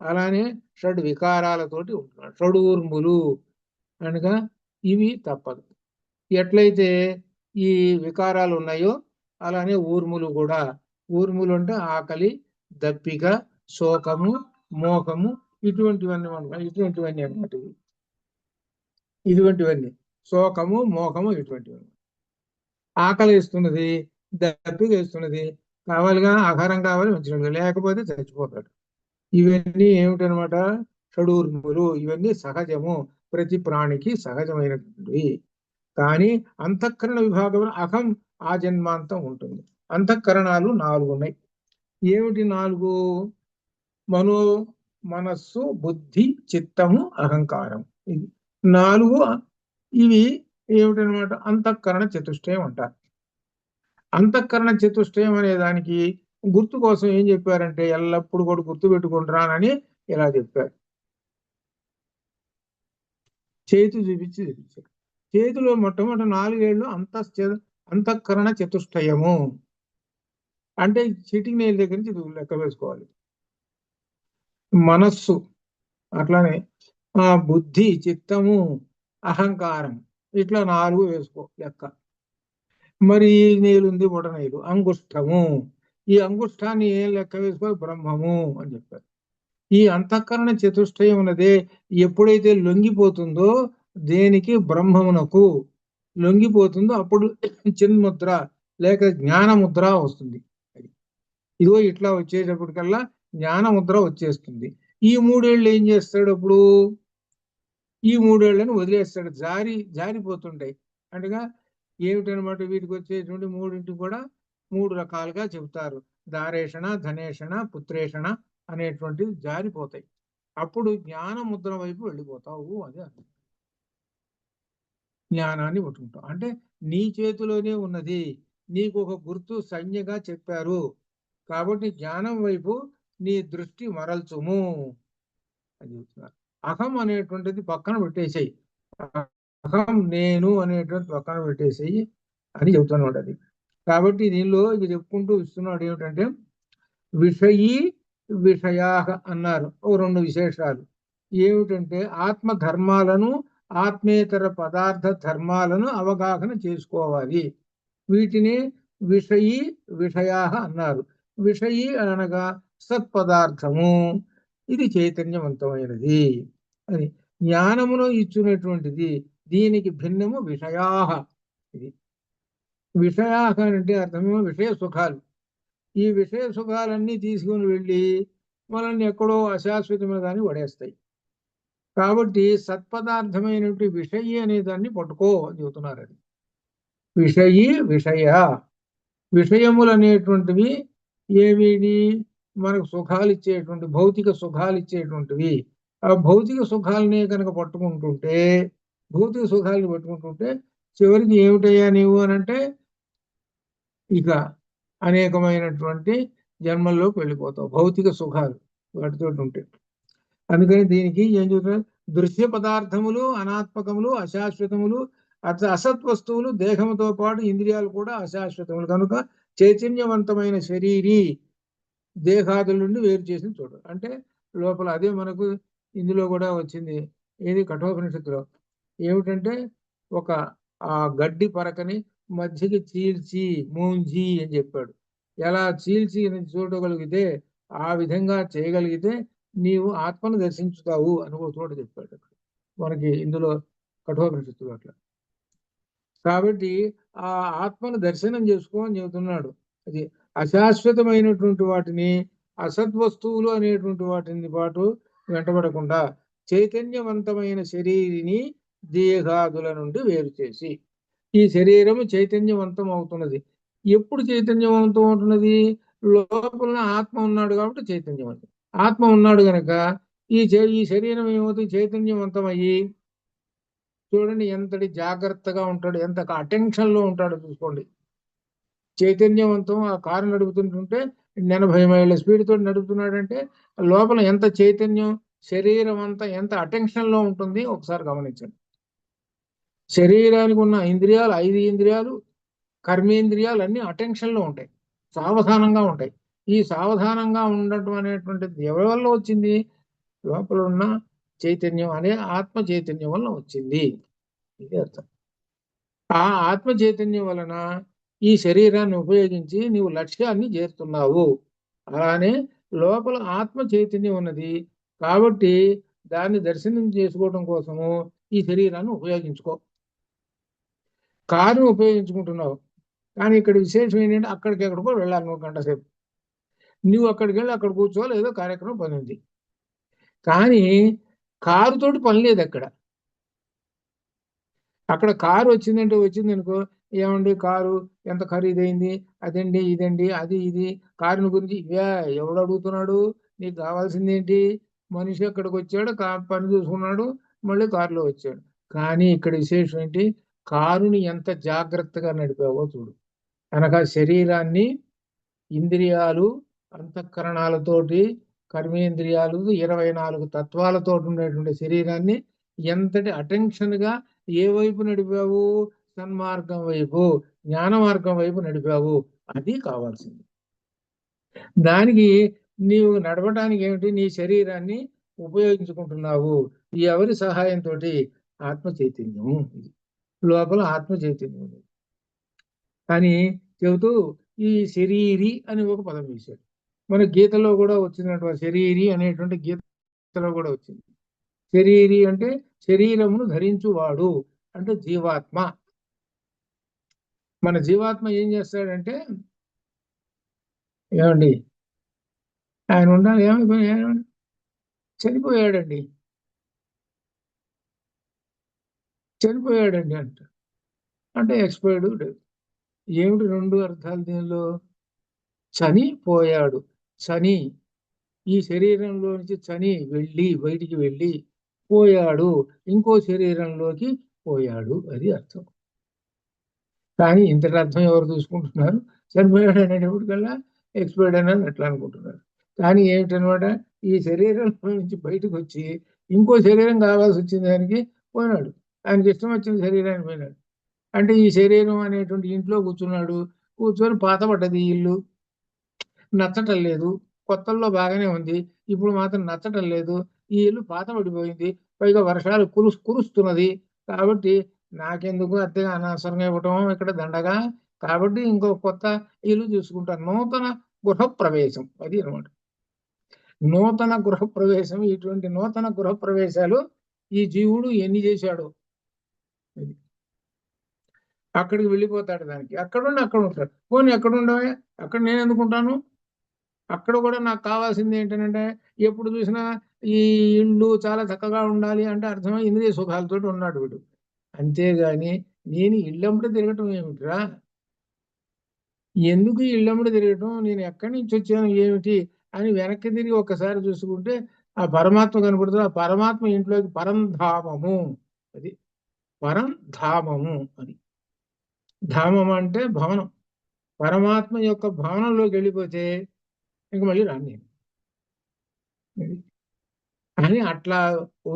అలానే షడ్ వికారాలతోటి ఉంటున్నాడు. షడూర్ములు అనగా ఇవి తప్పదు. ఎట్లయితే ఈ వికారాలు ఉన్నాయో అలానే ఊర్ములు కూడా. ఊర్ములు అంటే ఆకలి, దప్పిక, శోకము, మోహము, ఇటువంటివన్నీ అన్నమాట. ఇటువంటివన్నీ శోకము, మోహము, ఇటువంటివన్నీ. ఆకలి వేస్తున్నది, దప్పిక వేస్తున్నది, కావాలిగా, ఆహారం కావాలి, మంచిగా లేకపోతే చచ్చిపోతాడు. ఇవన్నీ ఏమిటనమాట, షడూర్ములు. ఇవన్నీ సహజము, ప్రతి ప్రాణికి సహజమైనటువంటివి. కానీ అంతఃకరణ విభాగం అహం ఆ జన్మాంతం ఉంటుంది. అంతఃకరణాలు 4 ఉన్నాయి. ఏమిటి 4? మనో, మనస్సు, బుద్ధి, చిత్తము, అహంకారం. ఇది 4. ఇవి ఏమిటనమాట, అంతఃకరణ చతుష్టయం అంటారు. అంతఃకరణ చతుష్టయం అనే దానికి గుర్తు కోసం ఏం చెప్పారంటే, ఎల్లప్పుడు కూడా గుర్తు పెట్టుకుంటానని ఇలా చెప్పారు. చేతి చూపించారు. చేతిలో మొట్టమొదటి 4 ఏళ్ళు అంతఃకరణ చతుష్టయము అంటే చిటికి నేల దగ్గర నుంచి లెక్క వేసుకోవాలి. మనస్సు, అట్లానే బుద్ధి, చిత్తము, అహంకారం, ఇట్లా 4 వేసుకో లెక్క. మరి నేలుంది బొటనవేలు, అంగుష్టము. ఈ అంగుష్టాన్ని ఏం లెక్క వేసుకో? బ్రహ్మము అని చెప్పారు. ఈ అంతఃకరణ చతుష్టయం ఉన్నదే ఎప్పుడైతే లొంగిపోతుందో దేనికి? బ్రహ్మమునకు లొంగిపోతుందో అప్పుడు చిన్ముద్ర లేక జ్ఞానముద్ర వస్తుంది. ఇదిగో ఇట్లా వచ్చేటప్పటికల్లా జ్ఞానముద్ర వచ్చేస్తుంది. ఈ 3 ఏళ్ళు ఏం చేస్తాడు? అప్పుడు ఈ 3 ఏళ్లను వదిలేస్తాడు. జారిపోతుంటాయి. అంటేగా ఏమిటనమాట? వీటికి వచ్చేటువంటి 3 కూడా 3 రకాలుగా చెబుతారు. దారేషణ, ధనేషణ, పుత్రేషణ అనేటువంటివి జారిపోతాయి. అప్పుడు జ్ఞానముద్ర వైపు వెళ్ళిపోతావు. అది అర్థం. జ్ఞానాన్ని పట్టుకుంటావు అంటే నీ చేతిలోనే ఉన్నది, నీకు ఒక గుర్తు సంజ్ఞగా చెప్పారు కాబట్టి జ్ఞానం వైపు నీ దృష్టి మరల్చుము అని చెప్తున్నారు. అహం అనేటువంటిది పక్కన పెట్టేసేయి, అహం నేను అనేటువంటి పక్కన పెట్టేసేయి అని చెబుతున్నాడు. అది కాబట్టి దీనిలో ఇది చెప్పుకుంటూ ఇస్తున్నాడు ఏమిటంటే విషయీ విషయా అన్నారు. ఓ 2 విశేషాలు ఏమిటంటే ఆత్మధర్మాలను ఆత్మేతర పదార్థ ధర్మాలను అవగాహన చేసుకోవాలి. వీటిని విషయీ విషయా అన్నారు. విషయీ అనగా సత్పదార్థము, ఇది చైతన్యవంతమైనది అని. జ్ఞానమును ఇచ్చినటువంటిది, దీనికి భిన్నము విషయా. ఇది విషయా అంటే అర్థమేమో విషయ సుఖాలు. ఈ విషయ సుఖాలన్నీ తీసుకుని వెళ్ళి మనల్ని ఎక్కడో అశాశ్వతమైన దాన్ని పడేస్తాయి. కాబట్టి సత్పదార్థమైనటువంటి విషయి అనే దాన్ని పట్టుకో అని చెబుతున్నారు. అది విషయి విషయ. విషయములు అనేటువంటివి ఏమిటి? మనకు సుఖాలు ఇచ్చేటువంటి, భౌతిక సుఖాలు ఇచ్చేటువంటివి. ఆ భౌతిక సుఖాలనే కనుక పట్టుకుంటుంటే, భౌతిక సుఖాలను పట్టుకుంటుంటే చివరికి ఏమిటయ్యా నీవు అనంటే ఇక అనేకమైనటువంటి జన్మల్లోకి వెళ్ళిపోతావు. భౌతిక సుఖాలు వాటితో ఉంటే. అందుకని దీనికి ఏం చెబుతున్నారు? దృశ్య పదార్థములు అనాత్మకములు, అశాశ్వతములు. అసత్ వస్తువులు దేహముతో పాటు ఇంద్రియాలు కూడా అశాశ్వతములు కనుక చైతన్యవంతమైన శరీరీ దేహాదుల నుండి వేరు చేసి చూడు. అంటే లోపల అదే మనకు ఇందులో కూడా వచ్చింది. ఏది? కఠోపనిషత్తులో ఏమిటంటే ఒక గడ్డి పరకని మధ్యకి చీల్చి మూంజి అని చెప్పాడు. ఎలా చీల్చి చూడగలిగితే, ఆ విధంగా చేయగలిగితే నీవు ఆత్మను దర్శించుతావు అని ఒక చోట చెప్పాడు మనకి ఇందులో కఠోపనిషత్తులో. అట్లా కాబట్టి ఆ ఆత్మను దర్శనం చేసుకో అని చెబుతున్నాడు. అది అశాశ్వతమైనటువంటి వాటిని, అసద్వస్తువులు అనేటువంటి వాటిని పాటు వెంటబడకుండా చైతన్యవంతమైన శరీరిని దేహాదుల నుండి వేరు చేసి, ఈ శరీరము చైతన్యవంతం అవుతున్నది. ఎప్పుడు చైతన్యవంతం అవుతున్నది? లోపల ఆత్మ ఉన్నాడు కాబట్టి చైతన్యవంతం. ఆత్మ ఉన్నాడు గనక ఈ శరీరం ఏమవుతుంది? చైతన్యవంతం అయ్యి చూడండి ఎంతటి జాగ్రత్తగా ఉంటాడు, ఎంత అటెన్షన్ లో ఉంటాడో చూసుకోండి. చైతన్యవంతం. ఆ కారు నడుపుతుంటుంటే 80 మైళ్ళ స్పీడ్ తోటి నడుపుతున్నాడంటే లోపల ఎంత చైతన్యం, శరీరం అంతా ఎంత అటెన్షన్ లో ఉంటుంది ఒకసారి గమనించండి. శరీరానికి ఉన్న ఇంద్రియాలు, 5 ఇంద్రియాలు, కర్మేంద్రియాలు అన్ని అటెన్షన్ లో ఉంటాయి, సావధానంగా ఉంటాయి. ఈ సావధానంగా ఉండటం అనేటువంటిది ఎవరి వల్ల వచ్చింది? లోపల ఉన్న చైతన్యం అనే ఆత్మ చైతన్యం వల్ల వచ్చింది. ఇది అర్థం. ఆ ఆత్మ చైతన్యం వలన ఈ శరీరాన్ని ఉపయోగించి నీవు లక్ష్యాన్ని చేరుతున్నావు. అలానే లోపల ఆత్మ చైతన్యం ఉన్నది కాబట్టి దాన్ని దర్శనం చేసుకోవడం కోసము ఈ శరీరాన్ని ఉపయోగించుకో. కారును ఉపయోగించుకుంటున్నావు కానీ ఇక్కడ విశేషం ఏంటంటే అక్కడికి ఎక్కడికో వెళ్ళాలి. 1 గంట సేపు నువ్వు అక్కడికి వెళ్ళి అక్కడ కూర్చోవాలి, ఏదో కార్యక్రమం పని ఉంది. కానీ కారుతోటి పని లేదు. అక్కడ కారు వచ్చిందంటే వచ్చింది అనుకో, ఏమండి కారు ఎంత ఖరీదైంది, అదండి ఇదండి అది ఇది, కారుని గురించి ఎవడు అడుగుతున్నాడు? నీకు కావాల్సింది ఏంటి? మనిషి అక్కడికి వచ్చాడు, పని చూసుకున్నాడు, మళ్ళీ కారులో వచ్చాడు. కానీ ఇక్కడ విశేషం ఏంటి? కారుని ఎంత జాగ్రత్తగా నడిపావో చూడు. అనగా శరీరాన్ని ఇంద్రియాలు, అంతఃకరణాలతోటి, కర్మేంద్రియాలు, 24 తత్వాలతో ఉండేటువంటి శరీరాన్ని ఎంతటి అటెన్షన్ గా ఏ వైపు నడిపావు? సన్మార్గం వైపు, జ్ఞాన మార్గం వైపు నడిపావు, అది కావాల్సింది. దానికి నీవు నడవడానికి ఏమిటి? నీ శరీరాన్ని ఉపయోగించుకుంటున్నావు. ఎవరి సహాయంతో? ఆత్మ చైతన్యము. లోపల ఆత్మ చైతన్యం ఉంది. కానీ చెబుతూ ఈ శరీరి అని ఒక పదం వేశాడు. మన గీతలో కూడా వచ్చినటువంటి శరీరి అనేటువంటి గీతలో కూడా వచ్చింది. శరీరి అంటే శరీరమును ధరించువాడు అంటే జీవాత్మ. మన జీవాత్మ ఏం చేస్తాడంటే, ఏమండి ఆయన ఉండాలి, ఏమైపోయాడు, చనిపోయాడండి, చనిపోయాడండి అంట. అంటే ఎక్స్పైర్డ్ డెత్. ఏమిటి రెండు అర్థాలు దీనిలో? చనిపోయాడు, చని ఈ శరీరంలో నుంచి చని బయటికి వెళ్ళి పోయాడు, ఇంకో శరీరంలోకి పోయాడు, అది అర్థం. కానీ ఇంతటి అర్థం ఎవరు చూసుకుంటున్నారు? చనిపోయాడు అనేటప్పటికల్లా ఎక్స్పైర్డ్ అని ఎట్లా అనుకుంటున్నారు. కానీ ఏమిటనమాట, ఈ శరీరంలో నుంచి బయటకు వచ్చి ఇంకో శరీరం కావాల్సి వచ్చిన దానికి పోయినాడు. ఆయనకి ఇష్టం వచ్చిన శరీరానికి పోయినాడు. అంటే ఈ శరీరం అనేటువంటి ఇంట్లో కూర్చున్నాడు. కూర్చొని పాతపడ్డది ఇల్లు, నచ్చటం లేదు. కొత్తల్లో బాగానే ఉంది, ఇప్పుడు మాత్రం నచ్చటం లేదు. ఈ ఇల్లు పాతపడిపోయింది, పైగా వర్షాలు కురుస్తున్నది. కాబట్టి నాకెందుకు అద్దెగా అనవసరంగా ఇవ్వటం ఇక్కడ దండగా, కాబట్టి ఇంకో కొత్త ఇల్లు చూసుకుంటాను. నూతన గృహప్రవేశం అది అనమాట. నూతన గృహప్రవేశం. ఇటువంటి నూతన గృహప్రవేశాలు ఈ జీవుడు ఎన్ని చేశాడు. అక్కడికి వెళ్ళిపోతాడు. దానికి అక్కడుండి అక్కడ ఉంటాడు. పోనీ ఎక్కడ ఉండవే, అక్కడ నేను ఎందుకుంటాను? అక్కడ కూడా నాకు కావాల్సింది ఏంటంటే, ఎప్పుడు చూసినా ఈ ఇల్లు చాలా చక్కగా ఉండాలి అంటే అర్థమై ఇంద్రియ సుఖాలతో ఉన్నాడు వీడు. అంతేగాని నేను ఇళ్ళంబడి తిరగటం ఏమిటిరా? ఎందుకు ఇళ్ళంబడి తిరగటం? నేను ఎక్కడి నుంచి వచ్చాను ఏమిటి అని వెనక్కి తిరిగి ఒక్కసారి చూసుకుంటే ఆ పరమాత్మ కనపడుతుంది. ఆ పరమాత్మ ఇంట్లోకి పరంధామము, అది పరంధామము అని. ధామం అంటే భవనం. పరమాత్మ యొక్క భవనంలోకి వెళ్ళిపోతే ఇంక మళ్ళీ రాను నేను అని అట్లా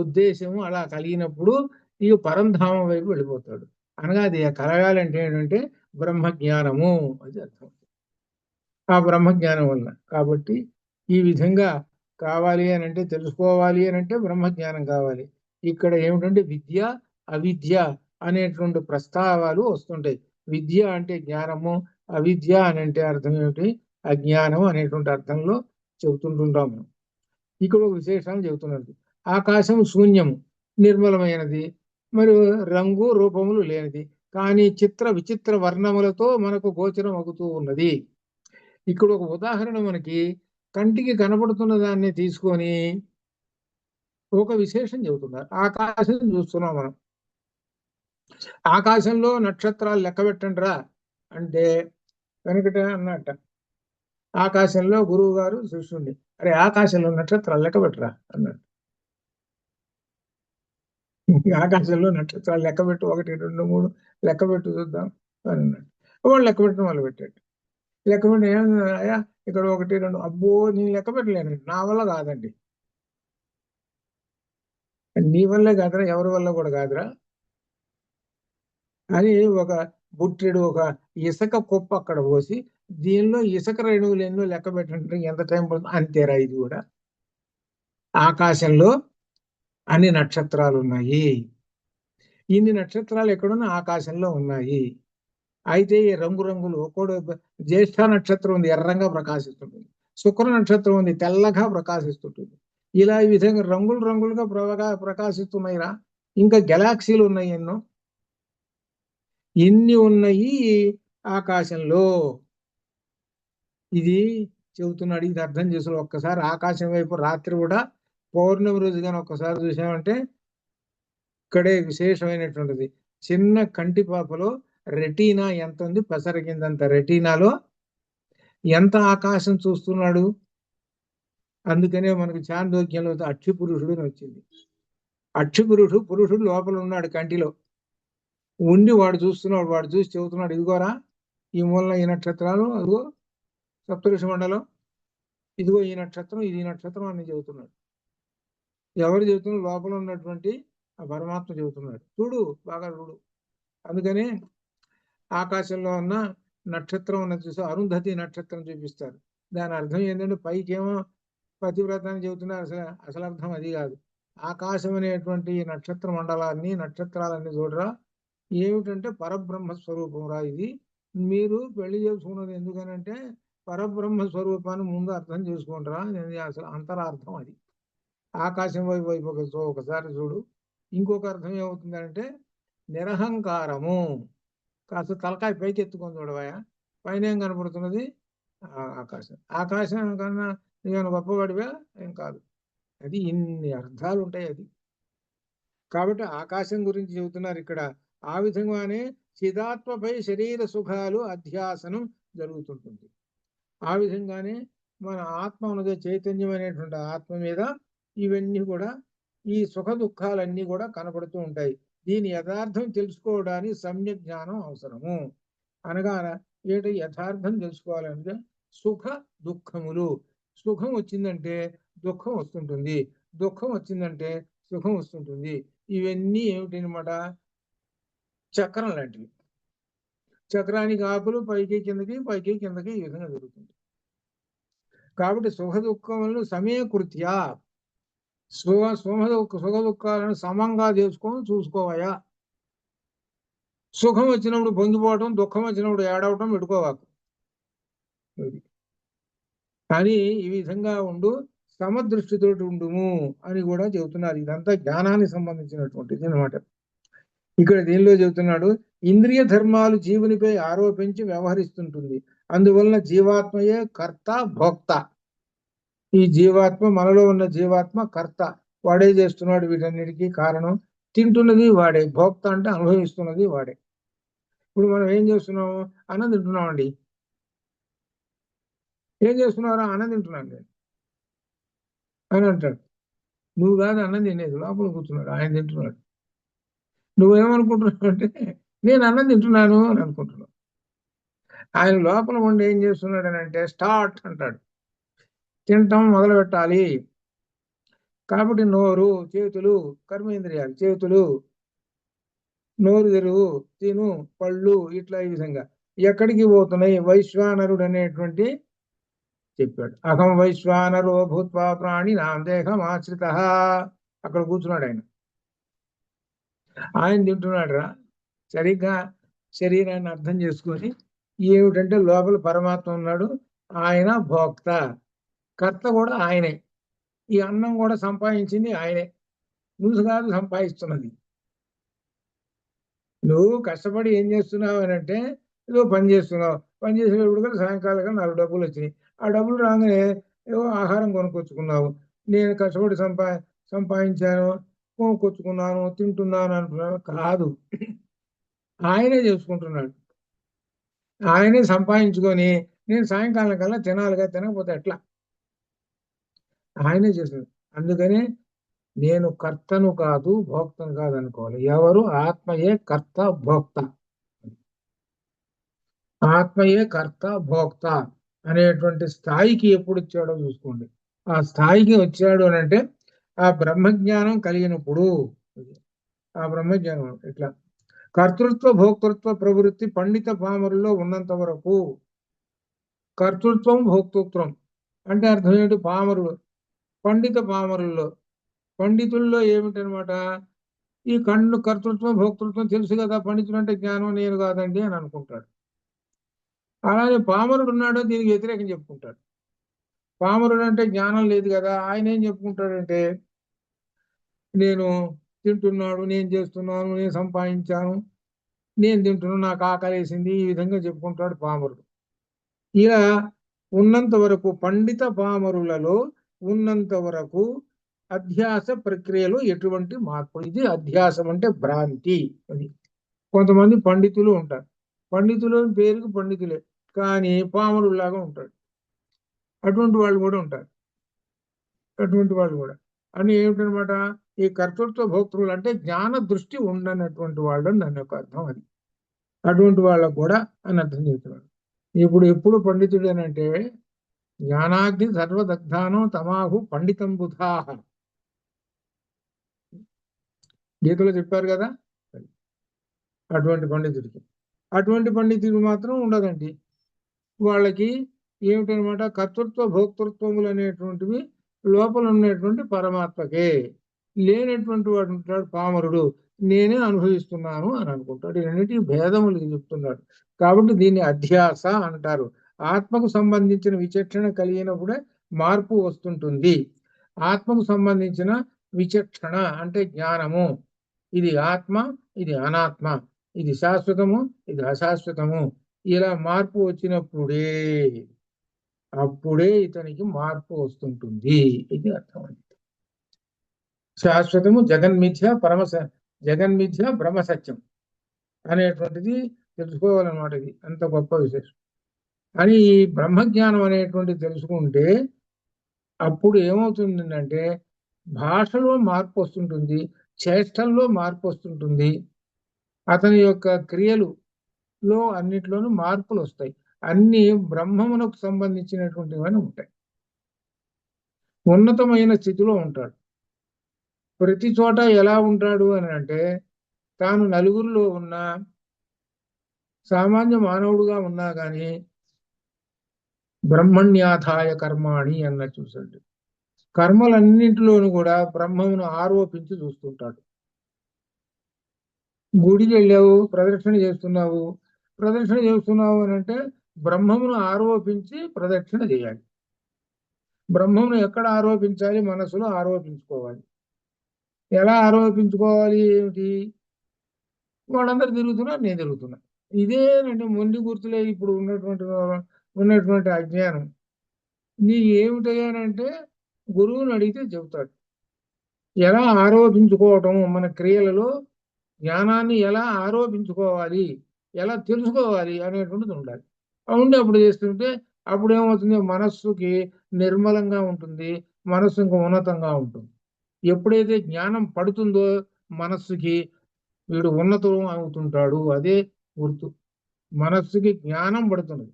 ఉద్దేశము అలా కలిగినప్పుడు ఈ పరంధామం వైపు వెళ్ళిపోతాడు. అనగా అది కలగాలంటే ఏంటంటే బ్రహ్మజ్ఞానము, అది అర్థం. ఆ బ్రహ్మజ్ఞానం వల్ల. కాబట్టి ఈ విధంగా కావాలి అని అంటే, తెలుసుకోవాలి అని అంటే బ్రహ్మజ్ఞానం కావాలి. ఇక్కడ ఏమిటంటే విద్య అవిద్య అనేటువంటి ప్రస్తావాలు వస్తుంటాయి. విద్య అంటే జ్ఞానము, అవిద్య అని అంటే అర్థం ఏమిటి? అజ్ఞానం అనేటువంటి అర్థంలో చెబుతుంటుంటాము. ఇక్కడ విశేషాలు చెబుతున్నది. ఆకాశం శూన్యము, నిర్మలమైనది, మరి రంగు రూపములు లేనిది, కానీ చిత్ర విచిత్ర వర్ణములతో మనకు గోచరం అవుతూ ఉన్నది. ఇక్కడ ఒక ఉదాహరణ మనకి కంటికి కనబడుతున్న దాన్ని తీసుకొని ఒక విశేషం చెబుతున్నారు. ఆకాశం చూస్తున్నాం మనం. ఆకాశంలో నక్షత్రాలు లెక్క పెట్టండిరా అంటే వెనకట అన్నట్ట ఆకాశంలో గురువు గారు శిష్యుణ్ణి, అరే ఆకాశంలో నక్షత్రాలు లెక్క పెట్టరా అన్నాడు. ఆకాశంలో నక్షత్రాలు లెక్క పెట్టు, 1 2 3 లెక్క పెట్టు చూద్దాం అని అన్నాడు. వాడు లెక్క పెట్టడం మొదలు పెట్టాడు. లెక్క పెట్టి ఏమయ్యా ఇక్కడ 1 2, అబ్బో నేను లెక్క పెట్టలేను, నా వల్ల కాదండి. నీ వల్లే కాదురా, ఎవరి వల్ల కూడా కాదురా అని ఒక బుట్టెడు ఒక ఇసుక కుప్ప అక్కడ పోసి దీనిలో ఇసుక రేణువులు ఎన్నో లెక్క పెట్టండి ఎంత టైం పడుతుంది, అంతేరా ఇది కూడా. ఆకాశంలో అన్ని నక్షత్రాలు ఉన్నాయి. ఇన్ని నక్షత్రాలు ఎక్కడున్నా ఆకాశంలో ఉన్నాయి. అయితే ఈ రంగురంగులు ఒక్కోడు, జ్యేష్ఠ నక్షత్రం ఉంది ఎర్రంగా ప్రకాశిస్తుంటుంది, శుక్ర నక్షత్రం ఉంది తెల్లగా ప్రకాశిస్తుంటుంది. ఇలా ఈ విధంగా రంగులు రంగులుగా ప్రకాశిస్తున్నాయిరా. ఇంకా గెలాక్సీలు ఉన్నాయి ఎన్నో. ఎన్ని ఉన్నాయి ఆకాశంలో, ఇది చెబుతున్నాడు. ఇది అర్థం చేసుకుని ఒక్కసారి ఆకాశం వైపు రాత్రి కూడా పౌర్ణమి రోజు కానీ ఒక్కసారి చూసామంటే ఇక్కడే విశేషమైనటువంటిది. చిన్న కంటి పాపలో రెటీనా ఎంత ఉంది, పెసరగిందంత రెటీనాలో ఎంత ఆకాశం చూస్తున్నాడు. అందుకనే మనకు చాందోగ్యంలో అక్షి పురుషుడు అని వచ్చింది. అక్షి పురుషుడు లోపల ఉన్నాడు కంటిలో ఉండి వాడు చూస్తున్నాడు. వాడు చూసి చెబుతున్నాడు, ఇదిగోరా ఈ మూలన ఈ నక్షత్రాలు, అదిగో సప్తఋషి మండలం, ఇదిగో ఈ నక్షత్రం, ఇది ఈ నక్షత్రం అని చెబుతున్నాడు. ఎవరు చెబుతున్నారు? లోపల ఉన్నటువంటి ఆ పరమాత్మ చెబుతున్నాడు. చూడు, బాగా చూడు. అందుకనే ఆకాశంలో ఉన్న నక్షత్రం ఉన్నది చూసి అరుంధతి నక్షత్రం చూపిస్తారు. దాని అర్థం ఏంటంటే పైకేమో పతివ్రత అని చెబుతున్నారు, అసలు అర్థం అది కాదు. ఆకాశం అనేటువంటి నక్షత్ర మండలాన్ని నక్షత్రాలన్నీ చూడరా, ఏమిటంటే పరబ్రహ్మ స్వరూపం రా ఇది. మీరు పెళ్లి చేసుకున్నది ఎందుకనంటే పరబ్రహ్మ స్వరూపాన్ని ముందు అర్థం చేసుకుంటారా, అసలు అంతరార్థం అది. ఆకాశం వైపు ఒకసారి చూడు. ఇంకొక అర్థం ఏమవుతుందంటే నిరహంకారము. కాస్త తలకాయ పైకి ఎత్తుకొని చూడవయా, పైన ఏం కనపడుతున్నది? ఆకాశం. ఆకాశం కన్నా నేను గొప్పవాడివా? ఏం కాదు. అది ఇన్ని అర్థాలు ఉంటాయి అది. కాబట్టి ఆకాశం గురించి చెబుతున్నారు ఇక్కడ. ఆ విధంగానే చిదాత్మపై శరీర సుఖాలు అధ్యాసనం జరుగుతుంటుంది. ఆ విధంగానే మన ఆత్మ ఉన్నదే చైతన్యం అనేటువంటి ఆత్మ మీద ఇవన్నీ కూడా ఈ సుఖ దుఃఖాలన్నీ కూడా కనపడుతూ ఉంటాయి. దీని యథార్థం తెలుసుకోవడానికి సమ్యక్ జ్ఞానం అవసరము. అనగా ఏంటి యథార్థం తెలుసుకోవాలంటే సుఖ దుఃఖములు. సుఖం వచ్చిందంటే దుఃఖం వస్తుంటుంది, దుఃఖం వచ్చిందంటే సుఖం వస్తుంటుంది. ఇవన్నీ ఏమిటనమాట? చక్రం లాంటివి. చక్రానికి ఆకులు పైకి కిందకి పైకి కిందకి ఈ విధంగా జరుగుతుంది. కాబట్టి సుఖ దుఃఖములను సమయకృత్యా సుఖ దుఃఖాలను సమంగా చేసుకొని చూసుకోవయా. సుఖం వచ్చినప్పుడు పొంగిపోవటం, దుఃఖం వచ్చినప్పుడు ఏడవటం పెట్టుకోవాకు. కానీ ఈ విధంగా ఉండు, సమదృష్టితోటి ఉండుము అని కూడా చెబుతున్నారు. ఇదంతా జ్ఞానానికి సంబంధించినటువంటిది అనమాట. ఇక్కడ దీనిలో చెబుతున్నాడు, ఇంద్రియ ధర్మాలు జీవునిపై ఆరోపించి వ్యవహరిస్తుంటుంది. అందువలన జీవాత్మయే కర్త భోక్త. ఈ జీవాత్మ, మనలో ఉన్న జీవాత్మ కర్త, వాడే చేస్తున్నాడు వీటన్నిటికీ కారణం. తింటున్నది వాడే, భోక్త అంటే అనుభవిస్తున్నది వాడే. ఇప్పుడు మనం ఏం చేస్తున్నాము? అన్నం తింటున్నామండి. ఏం చేస్తున్నారా? అన్నం తింటున్నాను నేను అని అంటాడు. నువ్వు కాదు అన్నం తినేది, లోపల కూర్చున్నాడు ఆయన తింటున్నాడు. నువ్వేమనుకుంటున్నావు అంటే నేను అన్నం తింటున్నాను అని అనుకుంటున్నావు. ఆయన లోపల ఉండి ఏం చేస్తున్నాడు అని అంటే స్టార్ట్ అంటాడు, తినటం మొదలు పెట్టాలి. కాబట్టి నోరు, చేతులు, కర్మేంద్రియాలు, చేతులు, నోరు తెరువు, తిను, పళ్ళు, ఇట్లా ఈ విధంగా ఎక్కడికి పోతున్నాయి? వైశ్వానరుడు అనేటువంటి చెప్పాడు. అహం వైశ్వానరో భూత్వా ప్రాణి నాం దేహం ఆశ్రిత. అక్కడ కూర్చున్నాడు ఆయన. ఆయన తింటున్నాడు రా. సరిగ్గా శరీరాన్ని అర్థం చేసుకొని ఏమిటంటే లోపల పరమాత్మ ఉన్నాడు, ఆయన భోక్త, కర్త కూడా ఆయనే. ఈ అన్నం కూడా సంపాదించింది ఆయనే, నువ్వు కాదు సంపాదిస్తున్నది. నువ్వు కష్టపడి ఏం చేస్తున్నావు అని అంటే ఏదో పని చేస్తున్నావు, పని చేసేటప్పుడు కూడా సాయంకాలం 4 డబ్బులు వచ్చినాయి. ఆ డబ్బులు రాగానే ఏదో ఆహారం కొనుక్కొచ్చుకున్నావు. నేను కష్టపడి సంపాదించాను, కొనుక్కొచ్చుకున్నాను, తింటున్నాను అంటున్నాను కాదు. ఆయనే చేసుకుంటున్నాడు. ఆయనే సంపాదించుకొని నేను సాయంకాలం కల్లా తినాలిగా, తినకపోతే ఎట్లా? ఆయనే చేస్తుంది. అందుకనే నేను కర్తను కాదు భోక్తను కాదు అనుకోవాలి. ఎవరు? ఆత్మయే కర్త భోక్త. ఆత్మయే కర్త భోక్త అనేటువంటి స్థాయికి ఎప్పుడు వచ్చాడో చూసుకోండి. ఆ స్థాయికి వచ్చాడు అని అంటే ఆ బ్రహ్మజ్ఞానం కలిగినప్పుడు. ఆ బ్రహ్మజ్ఞానం ఇట్లా కర్తృత్వ భోక్తృత్వ ప్రవృత్తి పండిత పామరుల్లో ఉన్నంత వరకు. కర్తృత్వం భోక్తృత్వం అంటే అర్థం ఏంటి? పామరుడు, పండిత పామరుల్లో. పండితుల్లో ఏమిటనమాట? ఈ కర్తృత్వం భోక్తృత్వం తెలుసు కదా, పండితుడు అంటే జ్ఞానం నేను కాదండి అని అనుకుంటాడు. అలానే పామరుడు ఉన్నాడో దీనికి వ్యతిరేకం చెప్పుకుంటాడు. పామరుడు అంటే జ్ఞానం లేదు కదా, ఆయన ఏం చెప్పుకుంటాడంటే నేను తింటున్నాడు, నేను చేస్తున్నాను, నేను సంపాదించాను, నేను తింటున్నాను, నాకు ఆకలేసింది, ఈ విధంగా చెప్పుకుంటాడు పామరుడు. ఇలా ఉన్నంత వరకు, పండిత పామరులలో ఉన్నంత వరకు అధ్యాస ప్రక్రియలో ఎటువంటి మార్పు. ఇది అధ్యాసం అంటే భ్రాంతి. అది కొంతమంది పండితులు ఉంటారు, పండితులు పేరుకు పండితులే కానీ పామరులాగా ఉంటాడు. అటువంటి వాళ్ళు కూడా ఉంటారు. అటువంటి వాళ్ళు కూడా అని ఏమిటనమాట? ఈ కర్తృత్వ భోక్తృలు అంటే జ్ఞాన దృష్టి ఉండనటువంటి వాళ్ళు నన్ను యొక్క అర్థం. అది అటువంటి వాళ్ళకు కూడా అని అర్థం చేస్తున్నాడు. ఇప్పుడు ఎప్పుడు పండితుడు అని అంటే జ్ఞానాగ్ని సర్వదగ్ధానం తమాహు పండితం బుధాహ, గీతలో చెప్పారు కదా. అటువంటి పండితుడికి అటువంటి పండితులు మాత్రం ఉండదండి. వాళ్ళకి ఏమిటనమాట, కర్తృత్వ భోక్తృత్వములు అనేటువంటివి లోపల ఉన్నటువంటి పరమాత్మకే. లేనటువంటి వాడు ఉంటాడు పామరుడు, నేనే అనుభవిస్తున్నాను అని అనుకుంటాడు. రెండింటి భేదములు చెప్తున్నాడు. కాబట్టి దీన్ని అధ్యాస అంటారు. ఆత్మకు సంబంధించిన విచక్షణ కలిగినప్పుడే మార్పు వస్తుంటుంది. ఆత్మకు సంబంధించిన విచక్షణ అంటే జ్ఞానము, ఇది ఆత్మ, ఇది అనాత్మ, ఇది శాశ్వతము, ఇది అశాశ్వతము, ఇలా మార్పు వచ్చినప్పుడే అప్పుడే ఇతనికి మార్పు వస్తుంటుంది. ఇది అర్థం. శాశ్వతము జగన్మిథ్య జగన్మిథ్య బ్రహ్మ సత్యం అనేటువంటిది తెలుసుకోవాలన్నమాట. ఇది అంత గొప్ప విశేషం. అని ఈ బ్రహ్మజ్ఞానం అనేటువంటిది తెలుసుకుంటే అప్పుడు ఏమవుతుందంటే భాషలో మార్పు వస్తుంటుంది, చేష్టల్లో మార్పు వస్తుంటుంది, అతని యొక్క క్రియలులో అన్నిట్లోనూ మార్పులు వస్తాయి. అన్ని బ్రహ్మమునకు సంబంధించినటువంటివన్నీ ఉంటాయి. ఉన్నతమైన స్థితిలో ఉంటాడు. ప్రతి చోట ఎలా ఉంటాడు అని అంటే తాను నలుగురిలో ఉన్న సామాన్య మానవుడుగా ఉన్నా కానీ బ్రహ్మణ్యాధాయ కర్మాణి అన్న చూసండి. కర్మలన్నింటిలోనూ కూడా బ్రహ్మమును ఆరోపించి చూస్తుంటాడు. గుడికి వెళ్ళావు, ప్రదక్షిణ చేస్తున్నావు అని అంటే బ్రహ్మమును ఆరోపించి ప్రదక్షిణ చేయాలి. బ్రహ్మమును ఎక్కడ ఆరోపించాలి? మనసులో ఆరోపించుకోవాలి. ఎలా ఆరోపించుకోవాలి? ఏమిటి? వాళ్ళందరూ తిరుగుతున్నారు, నేను తిరుగుతున్నా. ఇదేనండి మొండి గుర్తులే ఇప్పుడు ఉన్నటువంటి అజ్ఞానం. నీ ఏమిటయ్యానంటే గురువుని అడిగితే చెబుతాడు. ఎలా ఆరోపించుకోవటం, మన క్రియలలో జ్ఞానాన్ని ఎలా ఆరోపించుకోవాలి, ఎలా తెలుసుకోవాలి అనేటువంటిది ఉండాలి. ఉండి అప్పుడు చేస్తుంటే అప్పుడు ఏమవుతుంది? మనస్సుకి నిర్మలంగా ఉంటుంది, మనస్సు ఇంకా ఉన్నతంగా ఉంటుంది. ఎప్పుడైతే జ్ఞానం పడుతుందో మనస్సుకి వీడు ఉన్నతం అవుతుంటాడు. అదే గుర్తు. మనస్సుకి జ్ఞానం పడుతున్నది.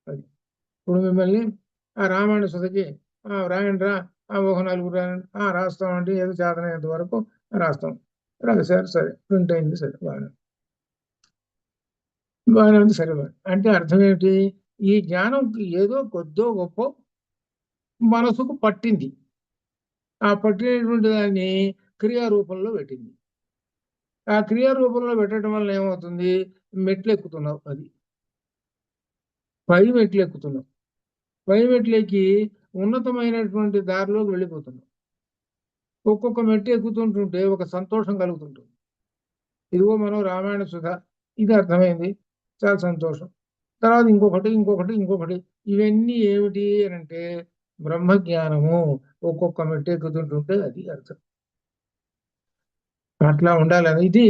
అది ఇప్పుడు మిమ్మల్ని ఆ రామాయణ సుధకి రాయండి రా, ఒక నలుగురు రాయండి, రాస్తామంటే ఏదో చేతనైనంత వరకు రాస్తాం. రాశారు, సరే ప్రింట్ అయింది, సరే బాగానే ఉంది, సరే అంటే అర్థం ఏమిటి? ఈ జ్ఞానం ఏదో కొద్దో గొప్ప మనసుకు పట్టింది. ఆ పట్టినటువంటి దాన్ని క్రియారూపంలో పెట్టింది. ఆ క్రియారూపంలో పెట్టడం వల్ల ఏమవుతుంది? మెట్లు ఎక్కుతున్నావు. అది పై మెట్లు ఎక్కుతున్నావు. పై మెట్లెక్కి ఉన్నతమైనటువంటి దారిలోకి వెళ్ళిపోతున్నావు. ఒక్కొక్క మెట్టు ఎక్కుతుంటుంటే ఒక సంతోషం కలుగుతుంటుంది. ఇదిగో మనం రామాయణ సుధ, ఇది అర్థమైంది, చాలా సంతోషం. తర్వాత ఇంకొకటి ఇవన్నీ ఏమిటి అని అంటే బ్రహ్మజ్ఞానము. ఒక్కొక్క మెట్టు ఎక్కుతుంటుంటే అది అర్థం. అట్లా ఉండాలని ఇది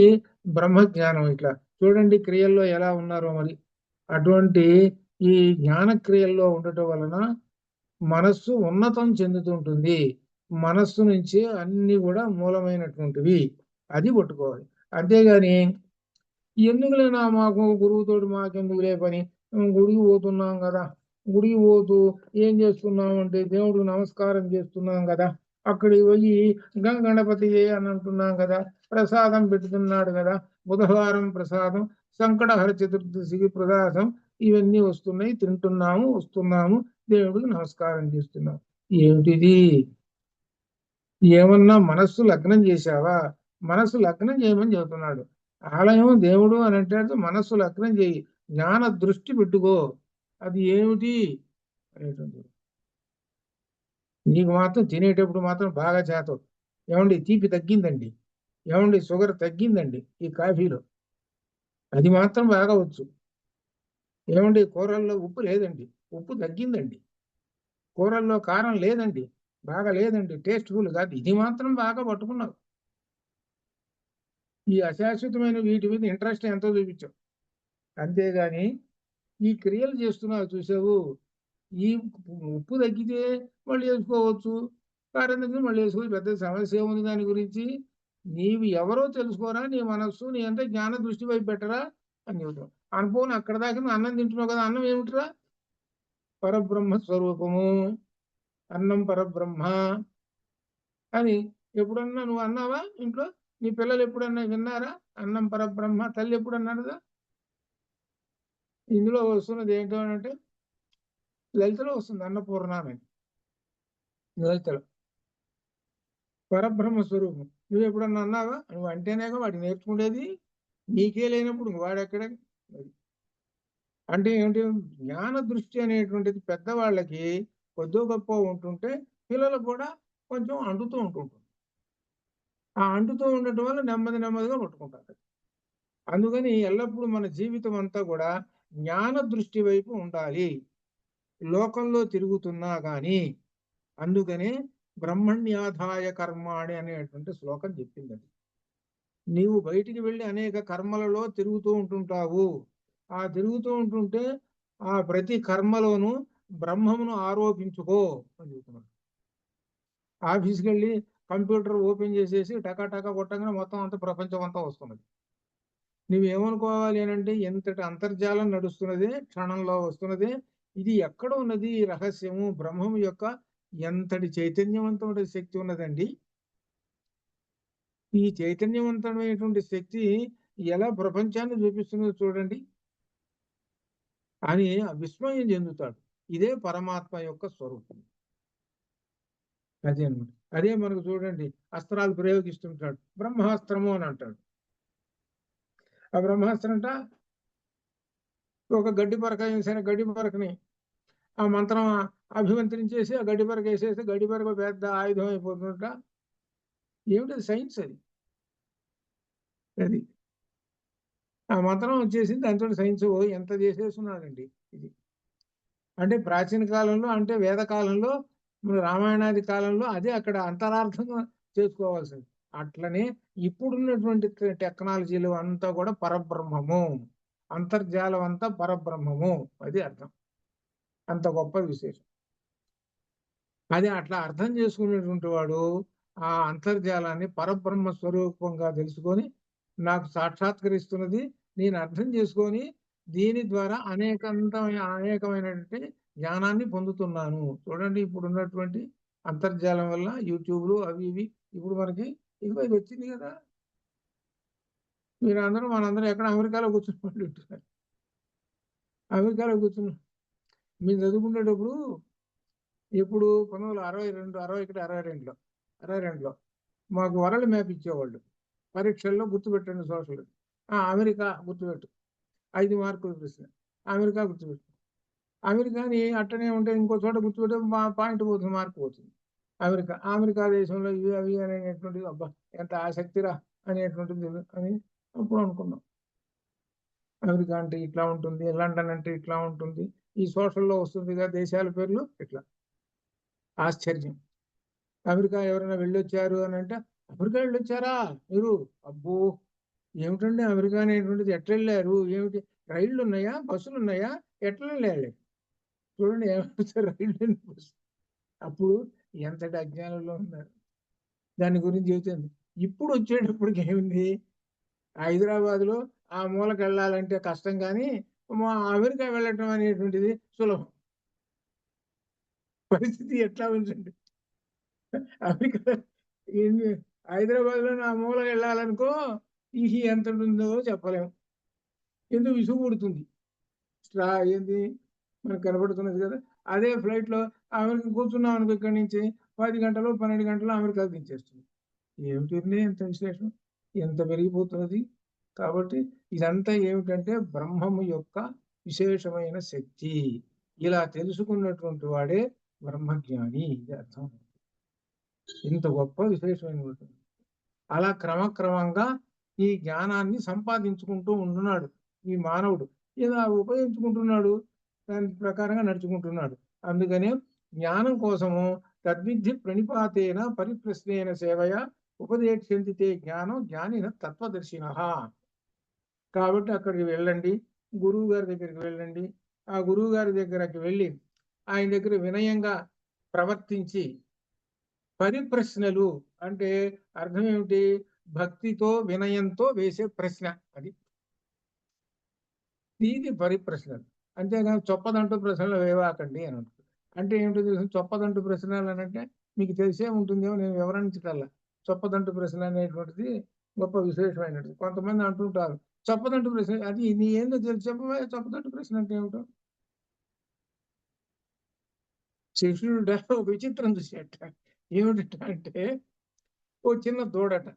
బ్రహ్మజ్ఞానం. ఇట్లా చూడండి క్రియల్లో ఎలా ఉన్నారో మరి. అటువంటి ఈ జ్ఞాన క్రియల్లో ఉండటం వలన మనస్సు ఉన్నతం చెందుతుంటుంది. మనస్సు నుంచి అన్ని కూడా మూలమైనటువంటివి. అది పట్టుకోవాలి. అంతేగాని ఎందుకులేనా మాకు గురువుతోటి మాకెందుకులే పని, గుడికి పోతున్నాం కదా, గుడికి పోతూ ఏం చేస్తున్నాం అంటే దేవుడికి నమస్కారం చేస్తున్నాం కదా, అక్కడికి పోయి గణపతి అని అంటున్నాం కదా, ప్రసాదం పెడుతున్నాడు కదా, బుధవారం ప్రసాదం, సంకటహర చతుర్దశికి ప్రసాదం, ఇవన్నీ వస్తున్నాయి, తింటున్నాము, వస్తున్నాము, దేవుడికి నమస్కారం చేస్తున్నాం. ఏమిటిది? ఏమన్నా మనస్సు లగ్నం చేశావా? మనస్సు లగ్నం చేయమని చెబుతున్నాడు. ఆలయం దేవుడు అని అంటే మనస్సు లగ్నం చేయి, జ్ఞాన దృష్టి పెట్టుకో. అది ఏమిటి అనేటువంటి నీకు మాత్రం తినేటప్పుడు మాత్రం బాగా చేతావు. ఏమండి తీపి తగ్గిందండి, ఏమండి షుగర్ తగ్గిందండి ఈ కాఫీలో, అది మాత్రం బాగా వచ్చు. ఏమండి కూరల్లో ఉప్పు లేదండి, ఉప్పు తగ్గిందండి. కూరల్లో కారం లేదండి, బాగా లేదండి, టేస్ట్ఫుల్ కాదు, ఇది మాత్రం బాగా పట్టుకున్నావు. ఈ అశాశ్వతమైన వీటి మీద ఇంట్రెస్ట్ ఎంతో చూపించావు. అంతేగాని ఈ క్రియలు చేస్తున్నావు చూసావు, ఈ ఉప్పు తగ్గితే మళ్ళీ వేసుకోవచ్చు, కారం తగ్గితే మళ్ళీ వేసుకోవచ్చు, పెద్ద సమస్య ఏముంది దాని గురించి? నీవు ఎవరో తెలుసుకోరా, నీ మనస్సు నీ అంటే జ్ఞాన దృష్టి వైపు పెట్టరా అని చెబుతాం. అనుకోని అక్కడ దాకా అన్నం తింటున్నావు కదా, అన్నం ఏమిట్రా? పరబ్రహ్మ స్వరూపము, అన్నం పరబ్రహ్మ అని ఎప్పుడన్నా నువ్వు అన్నావా? ఇంట్లో నీ పిల్లలు ఎప్పుడన్నా విన్నారా? అన్నం పరబ్రహ్మ. తల్లి ఎప్పుడు అన్నారుగా? ఇందులో వస్తున్నది ఏంటో అంటే లలితలో వస్తుంది అన్నపూర్ణ అని. లలితలో పరబ్రహ్మ స్వరూపం. నువ్వు ఎప్పుడన్నా అన్నావా? నువ్వు అంటేనేగా వాడు నేర్చుకునేది. నీకే లేనప్పుడు వాడెక్కడ? అంటే ఏంటి? జ్ఞాన దృష్టి అనేటువంటిది పెద్దవాళ్ళకి కొద్దో గొప్ప ఉంటుంటే పిల్లలకు కూడా కొంచెం అంటుతూ ఉంటుంటుంది. ఆ అంటుతూ ఉండటం వల్ల నెమ్మదిగా పట్టుకుంటారు. అందుకని ఎల్లప్పుడూ మన జీవితం అంతా కూడా జ్ఞాన దృష్టి వైపు ఉండాలి. లోకంలో తిరుగుతున్నా గాని. అందుకనే బ్రహ్మణ్యాధాయ కర్మాణి అనేటువంటి శ్లోకం చెప్పింది. నీవు బయటికి వెళ్ళి అనేక కర్మలలో తిరుగుతూ ఉంటుంటావు. ఆ తిరుగుతూ ఉంటుంటే ఆ ప్రతి కర్మలోనూ బ్రహ్మమును ఆరోపించుకో అని చెబుతున్నాడు. ఆఫీస్కి వెళ్ళి కంప్యూటర్ ఓపెన్ చేసేసి టకా కొట్టగానే మొత్తం అంతా ప్రపంచం అంతా వస్తున్నది. నువ్వేమనుకోవాలి అంటే ఎంతటి అంతర్జాలం నడుస్తున్నది, క్షణంలో వస్తున్నది. ఇది ఎక్కడ ఉన్నది ఈ రహస్యము? బ్రహ్మము యొక్క ఎంతటి చైతన్యవంతమైన శక్తి ఉన్నదండి. ఈ చైతన్యవంతమైనటువంటి శక్తి ఎలా ప్రపంచాన్ని చూపిస్తున్నదో చూడండి అని విస్మయం చెందుతాడు. ఇదే పరమాత్మ యొక్క స్వరూపం. అదే అనమాట. అదే మనకు చూడండి, అస్త్రాలు ప్రయోగిస్తుంటాడు, బ్రహ్మాస్త్రము అని అంటాడు. ఆ బ్రహ్మాస్త్రం అంట ఒక గడ్డి పరక వేసిన గడ్డి పరకని ఆ మంత్రం అభిమంత్రించేసి ఆ గడ్డి పరక వేసేసి గడ్డి పరక పెద్ద ఆయుధం అయిపోతుంట. ఏమిటది? సైన్స్ అది. అది ఆ మంత్రం వచ్చేసింది, దాంతో సైన్స్ ఎంత చేసేస్తున్నాడండి. ఇది అంటే ప్రాచీన కాలంలో, అంటే వేద కాలంలో, రామాయణాది కాలంలో అదే అక్కడ అంతరార్థంగా చేసుకోవాల్సింది. అట్లనే ఇప్పుడున్నటువంటి టెక్నాలజీలు అంతా కూడా పరబ్రహ్మము, అంతర్జాలం అంతా పరబ్రహ్మము. అది అర్థం. అంత గొప్ప విశేషం. అది అట్లా అర్థం చేసుకునేటువంటి వాడు ఆ అంతర్జాలాన్ని పరబ్రహ్మ స్వరూపంగా తెలుసుకొని నాకు సాక్షాత్కరిస్తున్నది, నేను అర్థం చేసుకొని దీని ద్వారా అనేకమైనటువంటి జ్ఞానాన్ని పొందుతున్నాను. చూడండి ఇప్పుడు ఉన్నటువంటి అంతర్జాలం వల్ల యూట్యూబ్లు అవి ఇవి ఇప్పుడు మనకి ఇదిగో ఇది వచ్చింది కదా. మీరు అందరూ మనందరం ఎక్కడ అమెరికాలో కూర్చుని అమెరికాలో కూర్చున్నాం. మీరు చదువుకునేటప్పుడు ఇప్పుడు 1962, 61, 62లో మాకు వరల్డ్ మ్యాప్ ఇచ్చేవాళ్ళు. పరీక్షల్లో గుర్తుపెట్టండి సోషల్. అమెరికా గుర్తుపెట్టు, 5 మార్కులు ప్రశ్న. అమెరికా గుర్తుపెట్టు. అమెరికాని అట్టనే ఉంటే ఇంకో చోట గుర్తుపెట్టే పాయింట్ పోతుంది, మార్కు పోతుంది. అమెరికా దేశంలో ఇవి అవి అనేటువంటిది అబ్బా ఎంత ఆసక్తిరా అనేటువంటిది అని అప్పుడు అనుకున్నాం. అమెరికా అంటే ఇట్లా ఉంటుంది, లండన్ అంటే ఇట్లా ఉంటుంది, ఈ సోషల్లో వస్తుంది కదా దేశాల పేర్లు ఇట్లా. ఆశ్చర్యం. అమెరికా ఎవరైనా వెళ్ళొచ్చారు అని అంటే, అమెరికా వెళ్ళొచ్చారా మీరు? అబ్బో ఏమిటండి అమెరికా అనేటువంటిది, ఎట్లా వెళ్ళారు ఏమిటి? రైళ్లు ఉన్నాయా, బస్సులు ఉన్నాయా, ఎట్లా వెళ్ళాలి? చూడండి ఏమంటారు, రైళ్ళు బస్సు. అప్పుడు ఎంతటి అజ్ఞానంలో ఉన్నారు. దాని గురించి చెబుతుంది. ఇప్పుడు వచ్చేటప్పటికి ఏముంది, హైదరాబాద్ లో ఆ మూలకి వెళ్ళాలంటే కష్టం, కానీ అమెరికా వెళ్ళటం అనేటువంటిది సులభం. పరిస్థితి ఎట్లా ఉంచండి. అమెరికా హైదరాబాద్ లో నా మూల వెళ్ళాలనుకో, ఇది ఎంత ఉంటుందో చెప్పలేము. ఎందుకు విసుగు పుడుతుంది. ఏంది మనకు కనబడుతున్నది కదా. అదే ఫ్లైట్ లో అమెరికా కూర్చున్నాం అనుకో, ఇక్కడి నుంచి 10 గంటలు 12 గంటలు అమెరికా దించేస్తుంది. ఏమిటి ఎంత విశేషం, ఎంత పెరిగిపోతున్నది. కాబట్టి ఇదంతా ఏమిటంటే బ్రహ్మము యొక్క విశేషమైన శక్తి. ఇలా తెలుసుకున్నటువంటి వాడే బ్రహ్మజ్ఞాని. ఇది అర్థం. ఇంత గొప్ప విశేషమైన అలా క్రమక్రమంగా ఈ జ్ఞానాన్ని సంపాదించుకుంటూ ఉంటున్నాడు ఈ మానవుడు. ఇలా ఉపయోగించుకుంటున్నాడు, దాని ప్రకారంగా నడుచుకుంటున్నాడు. అందుకనే జ్ఞానం కోసము తద్విద్ధి ప్రణిపాతేన పరిప్రశ్నేన సేవయ ఉపదేక్ష్యంతి తే జ్ఞానం జ్ఞానిన తత్వదర్శిన. కాబట్టి అక్కడికి వెళ్ళండి, గురువు గారి దగ్గరికి వెళ్ళండి. ఆ గురువు గారి దగ్గరకి వెళ్ళి ఆయన దగ్గర వినయంగా ప్రవర్తించి, పరిప్రశ్నలు అంటే అర్థం ఏమిటి? భక్తితో వినయంతో వేసే ప్రశ్న అది. ఇది పరిప్రశ్నలు. అంతేగాని చొప్పదంటూ ప్రశ్నలు వేవాకండి అని అంటారు. అంటే ఏమిటో తెలుసు, చొప్పదంటూ ప్రశ్నలు అని అంటే మీకు తెలిసే ఉంటుందేమో, నేను వివరించటల్లా. చొప్పదంటూ ప్రశ్న అనేటువంటిది గొప్ప విశేషమైనది. కొంతమంది అంటుంటారు, చొప్పదంటు ప్రశ్న అది నీ ఏందో తెలుసు చెప్పవా? చొప్పదంటు ప్రశ్న అంటే ఏమిటో. శిష్యుడు ఒక విచిత్రం చూసేట. ఏమిట అంటే ఓ చిన్న దూడట.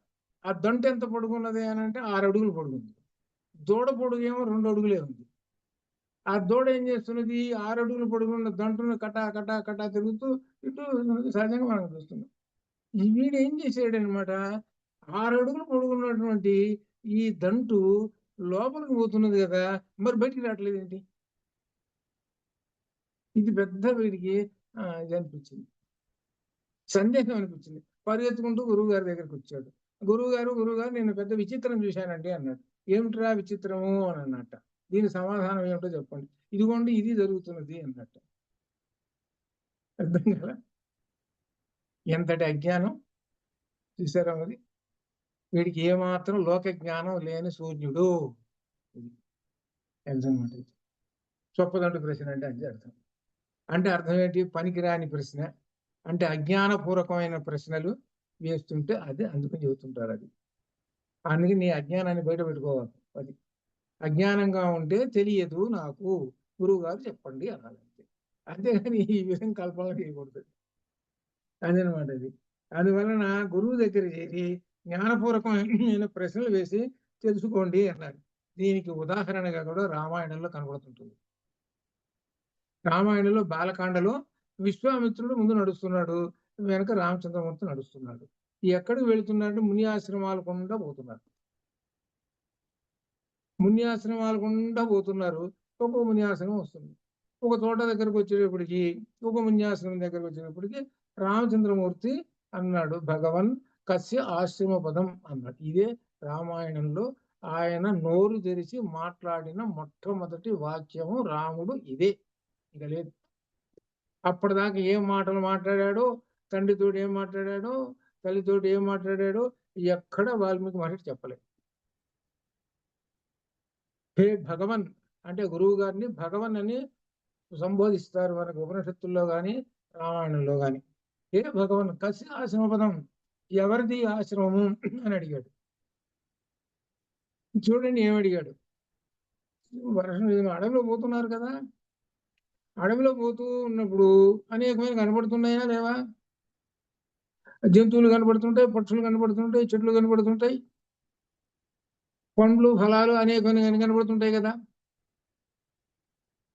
ఆ దంట ఎంత పొడుగున్నది అని అంటే 6 అడుగులు పొడుగుంది. దూడ పొడుగు ఏమో 2 అడుగులే ఉంది. ఆ దూడ ఏం చేస్తున్నది? 6 అడుగులు పొడుగున్న దంటును కటా కటా కటా తిరుగుతూ ఇటు సహజంగా మనం చూస్తున్నాం. వీడు ఏం చేసాడనమాట, 6 అడుగులు పొడుగున్నటువంటి ఈ దంటు లోపలికి పోతున్నది కదా, మరి బయటికి రావట్లేదు ఏంటి? ఇది పెద్ద వీడికి ఇది అనిపించింది, సందేహం అనిపించింది. పరిగెత్తుకుంటూ గురువు గారి దగ్గరికి వచ్చాడు. గురువు గారు నేను పెద్ద విచిత్రం చూశానండి అన్నాడు. ఏమిట్రా విచిత్రము అని అన్నట్ట. దీని సమాధానం ఏమిటో చెప్పండి. ఇదిగోండి ఇది జరుగుతున్నది అన్నట్ట. అర్థం కదా? ఎంతటి అజ్ఞానం చూసారా మరి. వీడికి ఏమాత్రం లోక జ్ఞానం లేని శూన్యుడు. అనమాట. చొప్పదంటు ప్రశ్న అంటే అది అర్థం. అంటే అర్థం ఏంటి? పనికిరాని ప్రశ్న అంటే అజ్ఞానపూర్వకమైన ప్రశ్నలు వేస్తుంటే అది అందుకని చెబుతుంటారు. అది అందుకే నీ అజ్ఞానాన్ని బయట పెట్టుకోవాలి. అది అజ్ఞానంగా ఉంటే తెలియదు నాకు, గురువు గారు చెప్పండి అనాలంటే. అంతేగాని ఈ విధంగా కల్పన చేయకూడదు. అదనమాట అది. అందువలన గురువు దగ్గర చేరి జ్ఞానపూర్వకమైన ప్రశ్నలు వేసి తెలుసుకోండి అన్నారు. దీనికి ఉదాహరణగా కూడా రామాయణంలో కనబడుతుంటుంది. రామాయణంలో బాలకాండలో విశ్వామిత్రుడు ముందు నడుస్తున్నాడు, వెనక రామచంద్రమూర్తి నడుస్తున్నాడు. ఎక్కడికి వెళుతున్నాడు? ముని ఆశ్రమాల గుండా పోతున్నారు. ముని ఆశ్రమాల గుండా పోతున్నారు. ఒక్కో ముని ఆశ్రమం వస్తుంది. ఒక తోట దగ్గరకు వచ్చేటప్పటికి, ఒక మున్యాశ్రమం దగ్గరకు వచ్చేటప్పటికి రామచంద్రమూర్తి అన్నాడు, భగవన్ కస్య ఆశ్రమ పదం అన్నాడు. ఇదే రామాయణంలో ఆయన నోరు తెరిచి మాట్లాడిన మొట్టమొదటి వాక్యము రాముడు ఇదే, ఇక లేదు. అప్పటిదాకా ఏం మాటలు మాట్లాడాడో, తండ్రితోటి ఏం మాట్లాడాడో, తల్లితోటి ఏం మాట్లాడాడో ఎక్కడ వాల్మీకి మహర్షి చెప్పలేదు. హే భగవన్ అంటే గురువు గారిని భగవన్ అని సంబోధిస్తారు మనకు ఉపనిషత్తుల్లో కానీ రామాయణంలో కానీ. హే భగవన్ కసి ఆశ్రమ పదం, ఎవరిది ఆశ్రమము అని అడిగాడు. చూడండి ఏమడిగాడు. వర్షం అడవిలో పోతున్నారు కదా, అడవిలో పోతూ ఉన్నప్పుడు అనేకమైన కనబడుతున్నాయా లేవా? జంతువులు కనబడుతుంటాయి, పక్షులు కనబడుతుంటాయి, చెట్లు కనబడుతుంటాయి, పండ్లు ఫలాలు అనేకమైన కనబడుతుంటాయి కదా.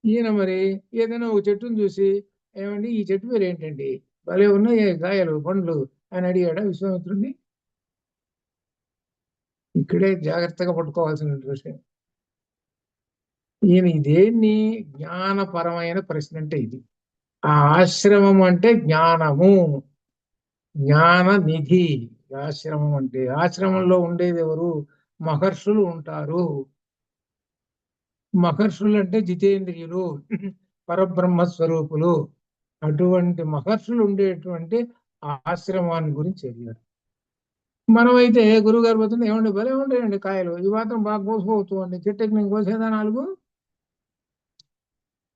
ఈయన మరి ఏదైనా ఒక చెట్టును చూసి, ఏమండి ఈ చెట్టు పేరు ఏంటండి, భలే ఉన్నాయి కాయలు పండ్లు అని అడిగాడా విశ్వామిత్రుడిని? ఇక్కడే జాగ్రత్తగా పట్టుకోవాల్సిన విషయం. ఈయన ఇదేన్ని జ్ఞానపరమైన ప్రశ్న అంటే ఇది. ఆ ఆశ్రమం అంటే జ్ఞానము, జ్ఞాన నిధి. ఆశ్రమం అంటే, ఆశ్రమంలో ఉండేది ఎవరు? మహర్షులు ఉంటారు. మహర్షులు అంటే జితేంద్రియులు, పరబ్రహ్మ స్వరూపులు. అటువంటి మహర్షులు ఉండేటువంటి ఆశ్రమాన్ని గురించి అడిగారు. మనమైతే గురువుగారు పోతుంది, ఏమండి భలే ఉంటాయండి కాయలు, ఈ మాత్రం బాగా కోసుకోవచ్చు అండి, చెట్టుకి నేను కోసేదా 4.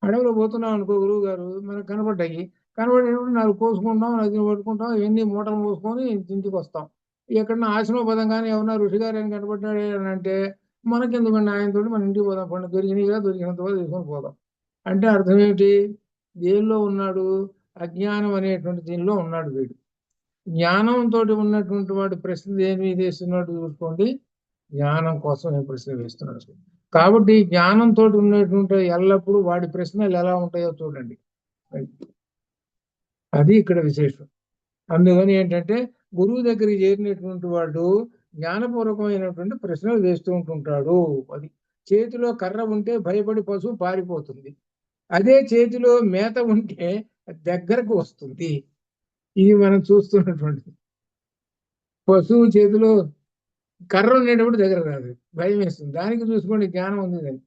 అడవిలో పోతున్నాం అనుకో, గురువు గారు మనకు కనబడ్డాయి, కనబడేటప్పుడు 4 కోసుకుంటాం, నదిని పట్టుకుంటాం, ఎన్ని మూటలు పోసుకొని ఇంటికి వస్తాం. ఎక్కడన్నా ఆశ్రమపదం కానీ ఎవరన్నా ఋషి గారు అని కనబడ్డాడు అని అంటే మనకెందుకండి, ఆయనతో మన ఇంటికి పోదాం, పండు దొరికినగా దొరికినంత వరకు తీసుకొని పోదాం. అంటే అర్థం ఏమిటి? దేనిలో ఉన్నాడు? అజ్ఞానం అనేటువంటి దీనిలో ఉన్నాడు వీడు. జ్ఞానంతో ఉన్నటువంటి వాడు ప్రశ్న దేని మీద వేస్తున్నాడు చూసుకోండి, జ్ఞానం కోసం ఏ ప్రశ్న వేస్తున్నాడు. కాబట్టి జ్ఞానంతో ఉన్నటువంటి ఎల్లప్పుడూ వాడి ప్రశ్నలు ఎలా ఉంటాయో చూడండి. అది ఇక్కడ విశేషం. అందుకని ఏంటంటే గురువు దగ్గరికి చేరినటువంటి వాడు జ్ఞానపూర్వకమైనటువంటి ప్రశ్నలు వేస్తూ ఉంటుంటాడు. అది చేతిలో కర్ర ఉంటే భయపడి పశువు పారిపోతుంది, అదే చేతిలో మేత ఉంటే దగ్గరకు వస్తుంది. ఇది మనం చూస్తున్నటువంటి. పశువు చేతిలో కర్ర ఉండేటప్పుడు దగ్గర రాదు, భయం వేస్తుంది. దానికి చూసుకోండి జ్ఞానం ఉంది దానికి.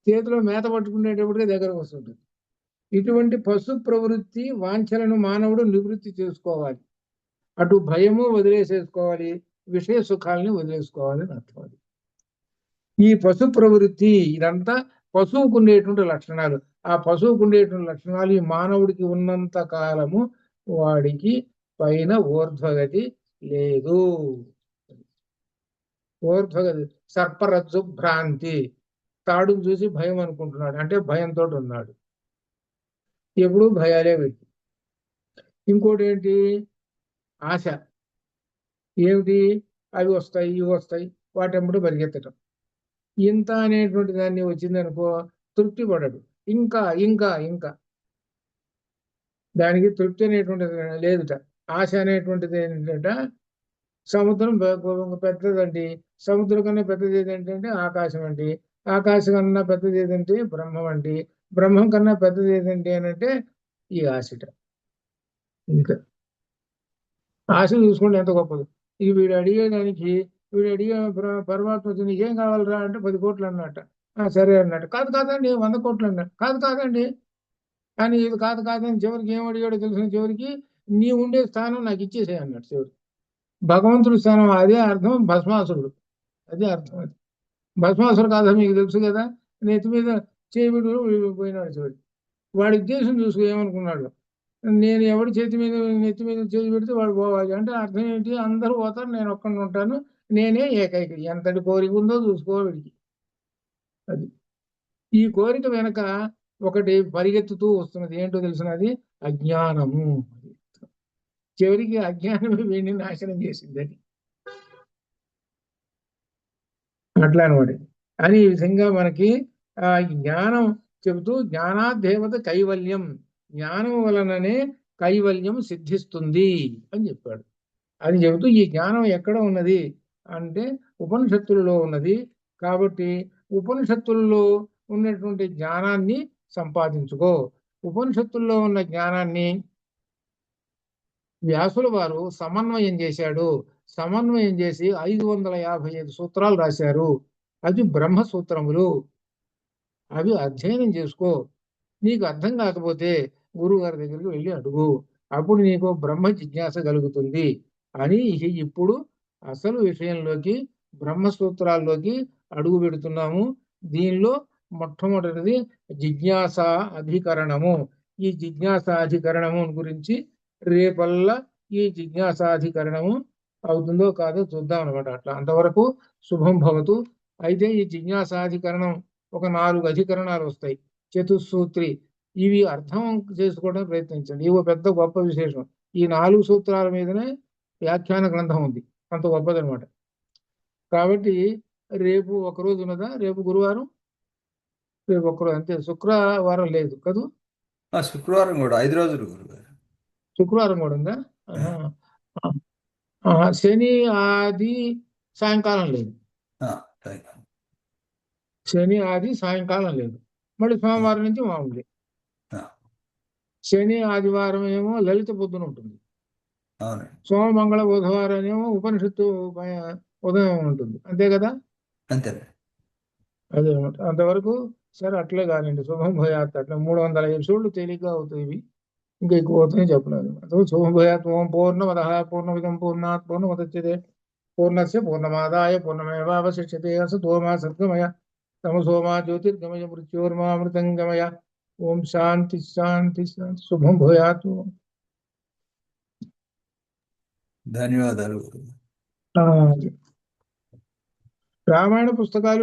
చేతిలో మేత పట్టుకునేటప్పటికే దగ్గరకు వస్తుంటుంది. ఇటువంటి పశు ప్రవృత్తి వాంఛలను మానవుడు నివృత్తి చేసుకోవాలి. అటు భయము వదిలేసేసుకోవాలి, విషయ సుఖాలని వదిలేసుకోవాలి అని అర్థం. ఈ పశు ప్రవృత్తి ఇదంతా పశువుకు ఉండేటువంటి లక్షణాలు. ఆ పశువుకు ఉండేటువంటి లక్షణాలు ఈ మానవుడికి ఉన్నంత కాలము వాడికి పైన ఊర్ధ్వగతి లేదు. ఊర్ధ్వగతి. సర్పరజ్జు భ్రాంతి, తాడును చూసి భయం అనుకుంటున్నాడు, అంటే భయంతో ఉన్నాడు. ఎప్పుడు భయాలే పెట్టి. ఇంకోటి ఏంటి, ఆశ. ఏమిటి, అవి వస్తాయి ఇవి వస్తాయి, వాటెంబడి పరిగెత్తటం. ఇంత అనేటువంటి దాన్ని వచ్చిందనుకో తృప్తి పడడు, ఇంకా ఇంకా ఇంకా. దానికి తృప్తి అనేటువంటిది లేదుట. ఆశ అనేటువంటిది ఏంటంటే, సముద్రం పెద్దదండి, సముద్రం కన్నా పెద్దది ఏదంటే ఆకాశం అండి, ఆకాశం కన్నా పెద్దది ఏదంటే బ్రహ్మం అండి, బ్రహ్మం కన్నా పెద్దది ఏదంటే అని అంటే ఈ ఆశట. ఇంకా ఆశ చూసుకోండి ఎంత గొప్పది. ఇది వీడు అడిగేదానికి, వీడు అడిగే పరమాత్మ వచ్చి నీకేం కావాలరా అంటే 10 కోట్లు అన్నట్ట. సరే అన్నట్టు. కాదు కాదండి 100 కోట్లు అన్నట్టు. కాదు కాదండి, కానీ ఇది కాదు కాదని చివరికి ఏం అడిగాడో తెలిసిన, చివరికి నీ ఉండే స్థానం నాకు ఇచ్చేసే అన్నాడు చివరికి. భగవంతుడి స్థానం అదే అర్థం భస్మాసురుడు, అదే అర్థం. అది భస్మాసురు కాదా మీకు తెలుసు కదా, నెత్తి మీద చేవిడు పోయినాడు చివరికి. వాడి ఉద్దేశం చూసుకో ఏమనుకున్నాడు, నేను ఎవడి చేతి మీద నెత్తి మీద చేయి పెడితే వాడు పోవాలి అంటే అర్థం ఏంటి, అందరూ పోతారు నేను ఒక్కడిని ఉంటాను, నేనే ఏకైక. ఎంతటి కోరిక ఉందో చూసుకో వీడికి. అది ఈ కోరిక వెనక ఒకటి పరిగెత్తుతూ వస్తున్నది, ఏంటో తెలిసినది అజ్ఞానము. చివరికి అజ్ఞానమే వీడిని నాశనం చేసింది. అది అట్లా అనమాట. అని ఈ విధంగా మనకి ఆ జ్ఞానం చెబుతూ, జ్ఞానాదేవత కైవల్యం, జ్ఞానం వలననే కైవల్యం సిద్ధిస్తుంది అని చెప్పాడు. అని చెబుతూ ఈ జ్ఞానం ఎక్కడ ఉన్నది అంటే ఉపనిషత్తులలో ఉన్నది. కాబట్టి ఉపనిషత్తుల్లో ఉన్నటువంటి జ్ఞానాన్ని సంపాదించుకో. ఉపనిషత్తుల్లో ఉన్న జ్ఞానాన్ని వ్యాసుల వారు సమన్వయం చేశాడు. సమన్వయం చేసి 555 సూత్రాలు రాశారు. అవి బ్రహ్మసూత్రములు. అవి అధ్యయనం చేసుకో. నీకు అర్థం కాకపోతే గురువు గారి దగ్గరికి వెళ్ళి అడుగు, అప్పుడు నీకు బ్రహ్మ జిజ్ఞాస కలుగుతుంది అని ఇప్పుడు అసలు విషయంలోకి, బ్రహ్మసూత్రాల్లోకి అడుగు పెడుతున్నాము. దీనిలో మొట్టమొదటిది జిజ్ఞాస అధికరణము. ఈ జిజ్ఞాసాధికరణము గురించి రేపల్లా ఈ జిజ్ఞాసాధికరణము అవుతుందో కాదో చూద్దాం అనమాట. అట్లా అంతవరకు శుభం భవతు. అయితే ఈ జిజ్ఞాసాధికరణం ఒక 4 అధికరణాలు వస్తాయి, చతుస్సూత్రి. ఇవి అర్థం చేసుకోవడానికి ప్రయత్నించండి. ఇవి పెద్ద గొప్ప విశేషం. ఈ 4 సూత్రాల మీదనే వ్యాఖ్యాన గ్రంథం ఉంది, అంత గొప్పదనమాట. కాబట్టి రేపు ఒకరోజు ఉన్నదా, రేపు గురువారం, రేపు ఒకరోజు అంతే, శుక్రవారం లేదు కదూ, శుక్రవారం కూడా 5 రోజులు గురుగారు. శుక్రవారం కూడా ఉందా? శని ఆది సాయంకాలం లేదు, శని ఆది సాయంకాలం లేదు. మళ్ళీ సోమవారం నుంచి మామూలు. శని ఆదివారం ఏమో లలిత పొద్దున ఉంటుంది, సోమ మంగళ బుధవారం ఏమో ఉపనిషత్తు ఉదయం ఉంటుంది, అంతే కదా. అంతే. అదే అనమాట. అంతవరకు సరే అట్లే కానివ్వండి. శుభం భూయాత్. అట్లా 300 ఎపిసోడ్లు తేలిగ్గా అవుతాయి ఇవి, ఇంకా ఎక్కువ అవుతాయి చెప్పలేదు. అదో శుభం భూయాత్. ఓం పూర్ణమద పూర్ణమిదం పూర్ణాత్ పూర్ణముదచ్యతే పూర్ణస్య పూర్ణమాదాయ పూర్ణమేవావశిష్యతే. అసతోమా సద్గమయ తమసోమా జ్యోతిర్గమయ మృత్యోర్మామృతంగమయ. ఓం శాంతి శాంతి శాంతి. శుభం భూయాత్. ధన్యవాదాలు. రామాయణ పుస్తకాలు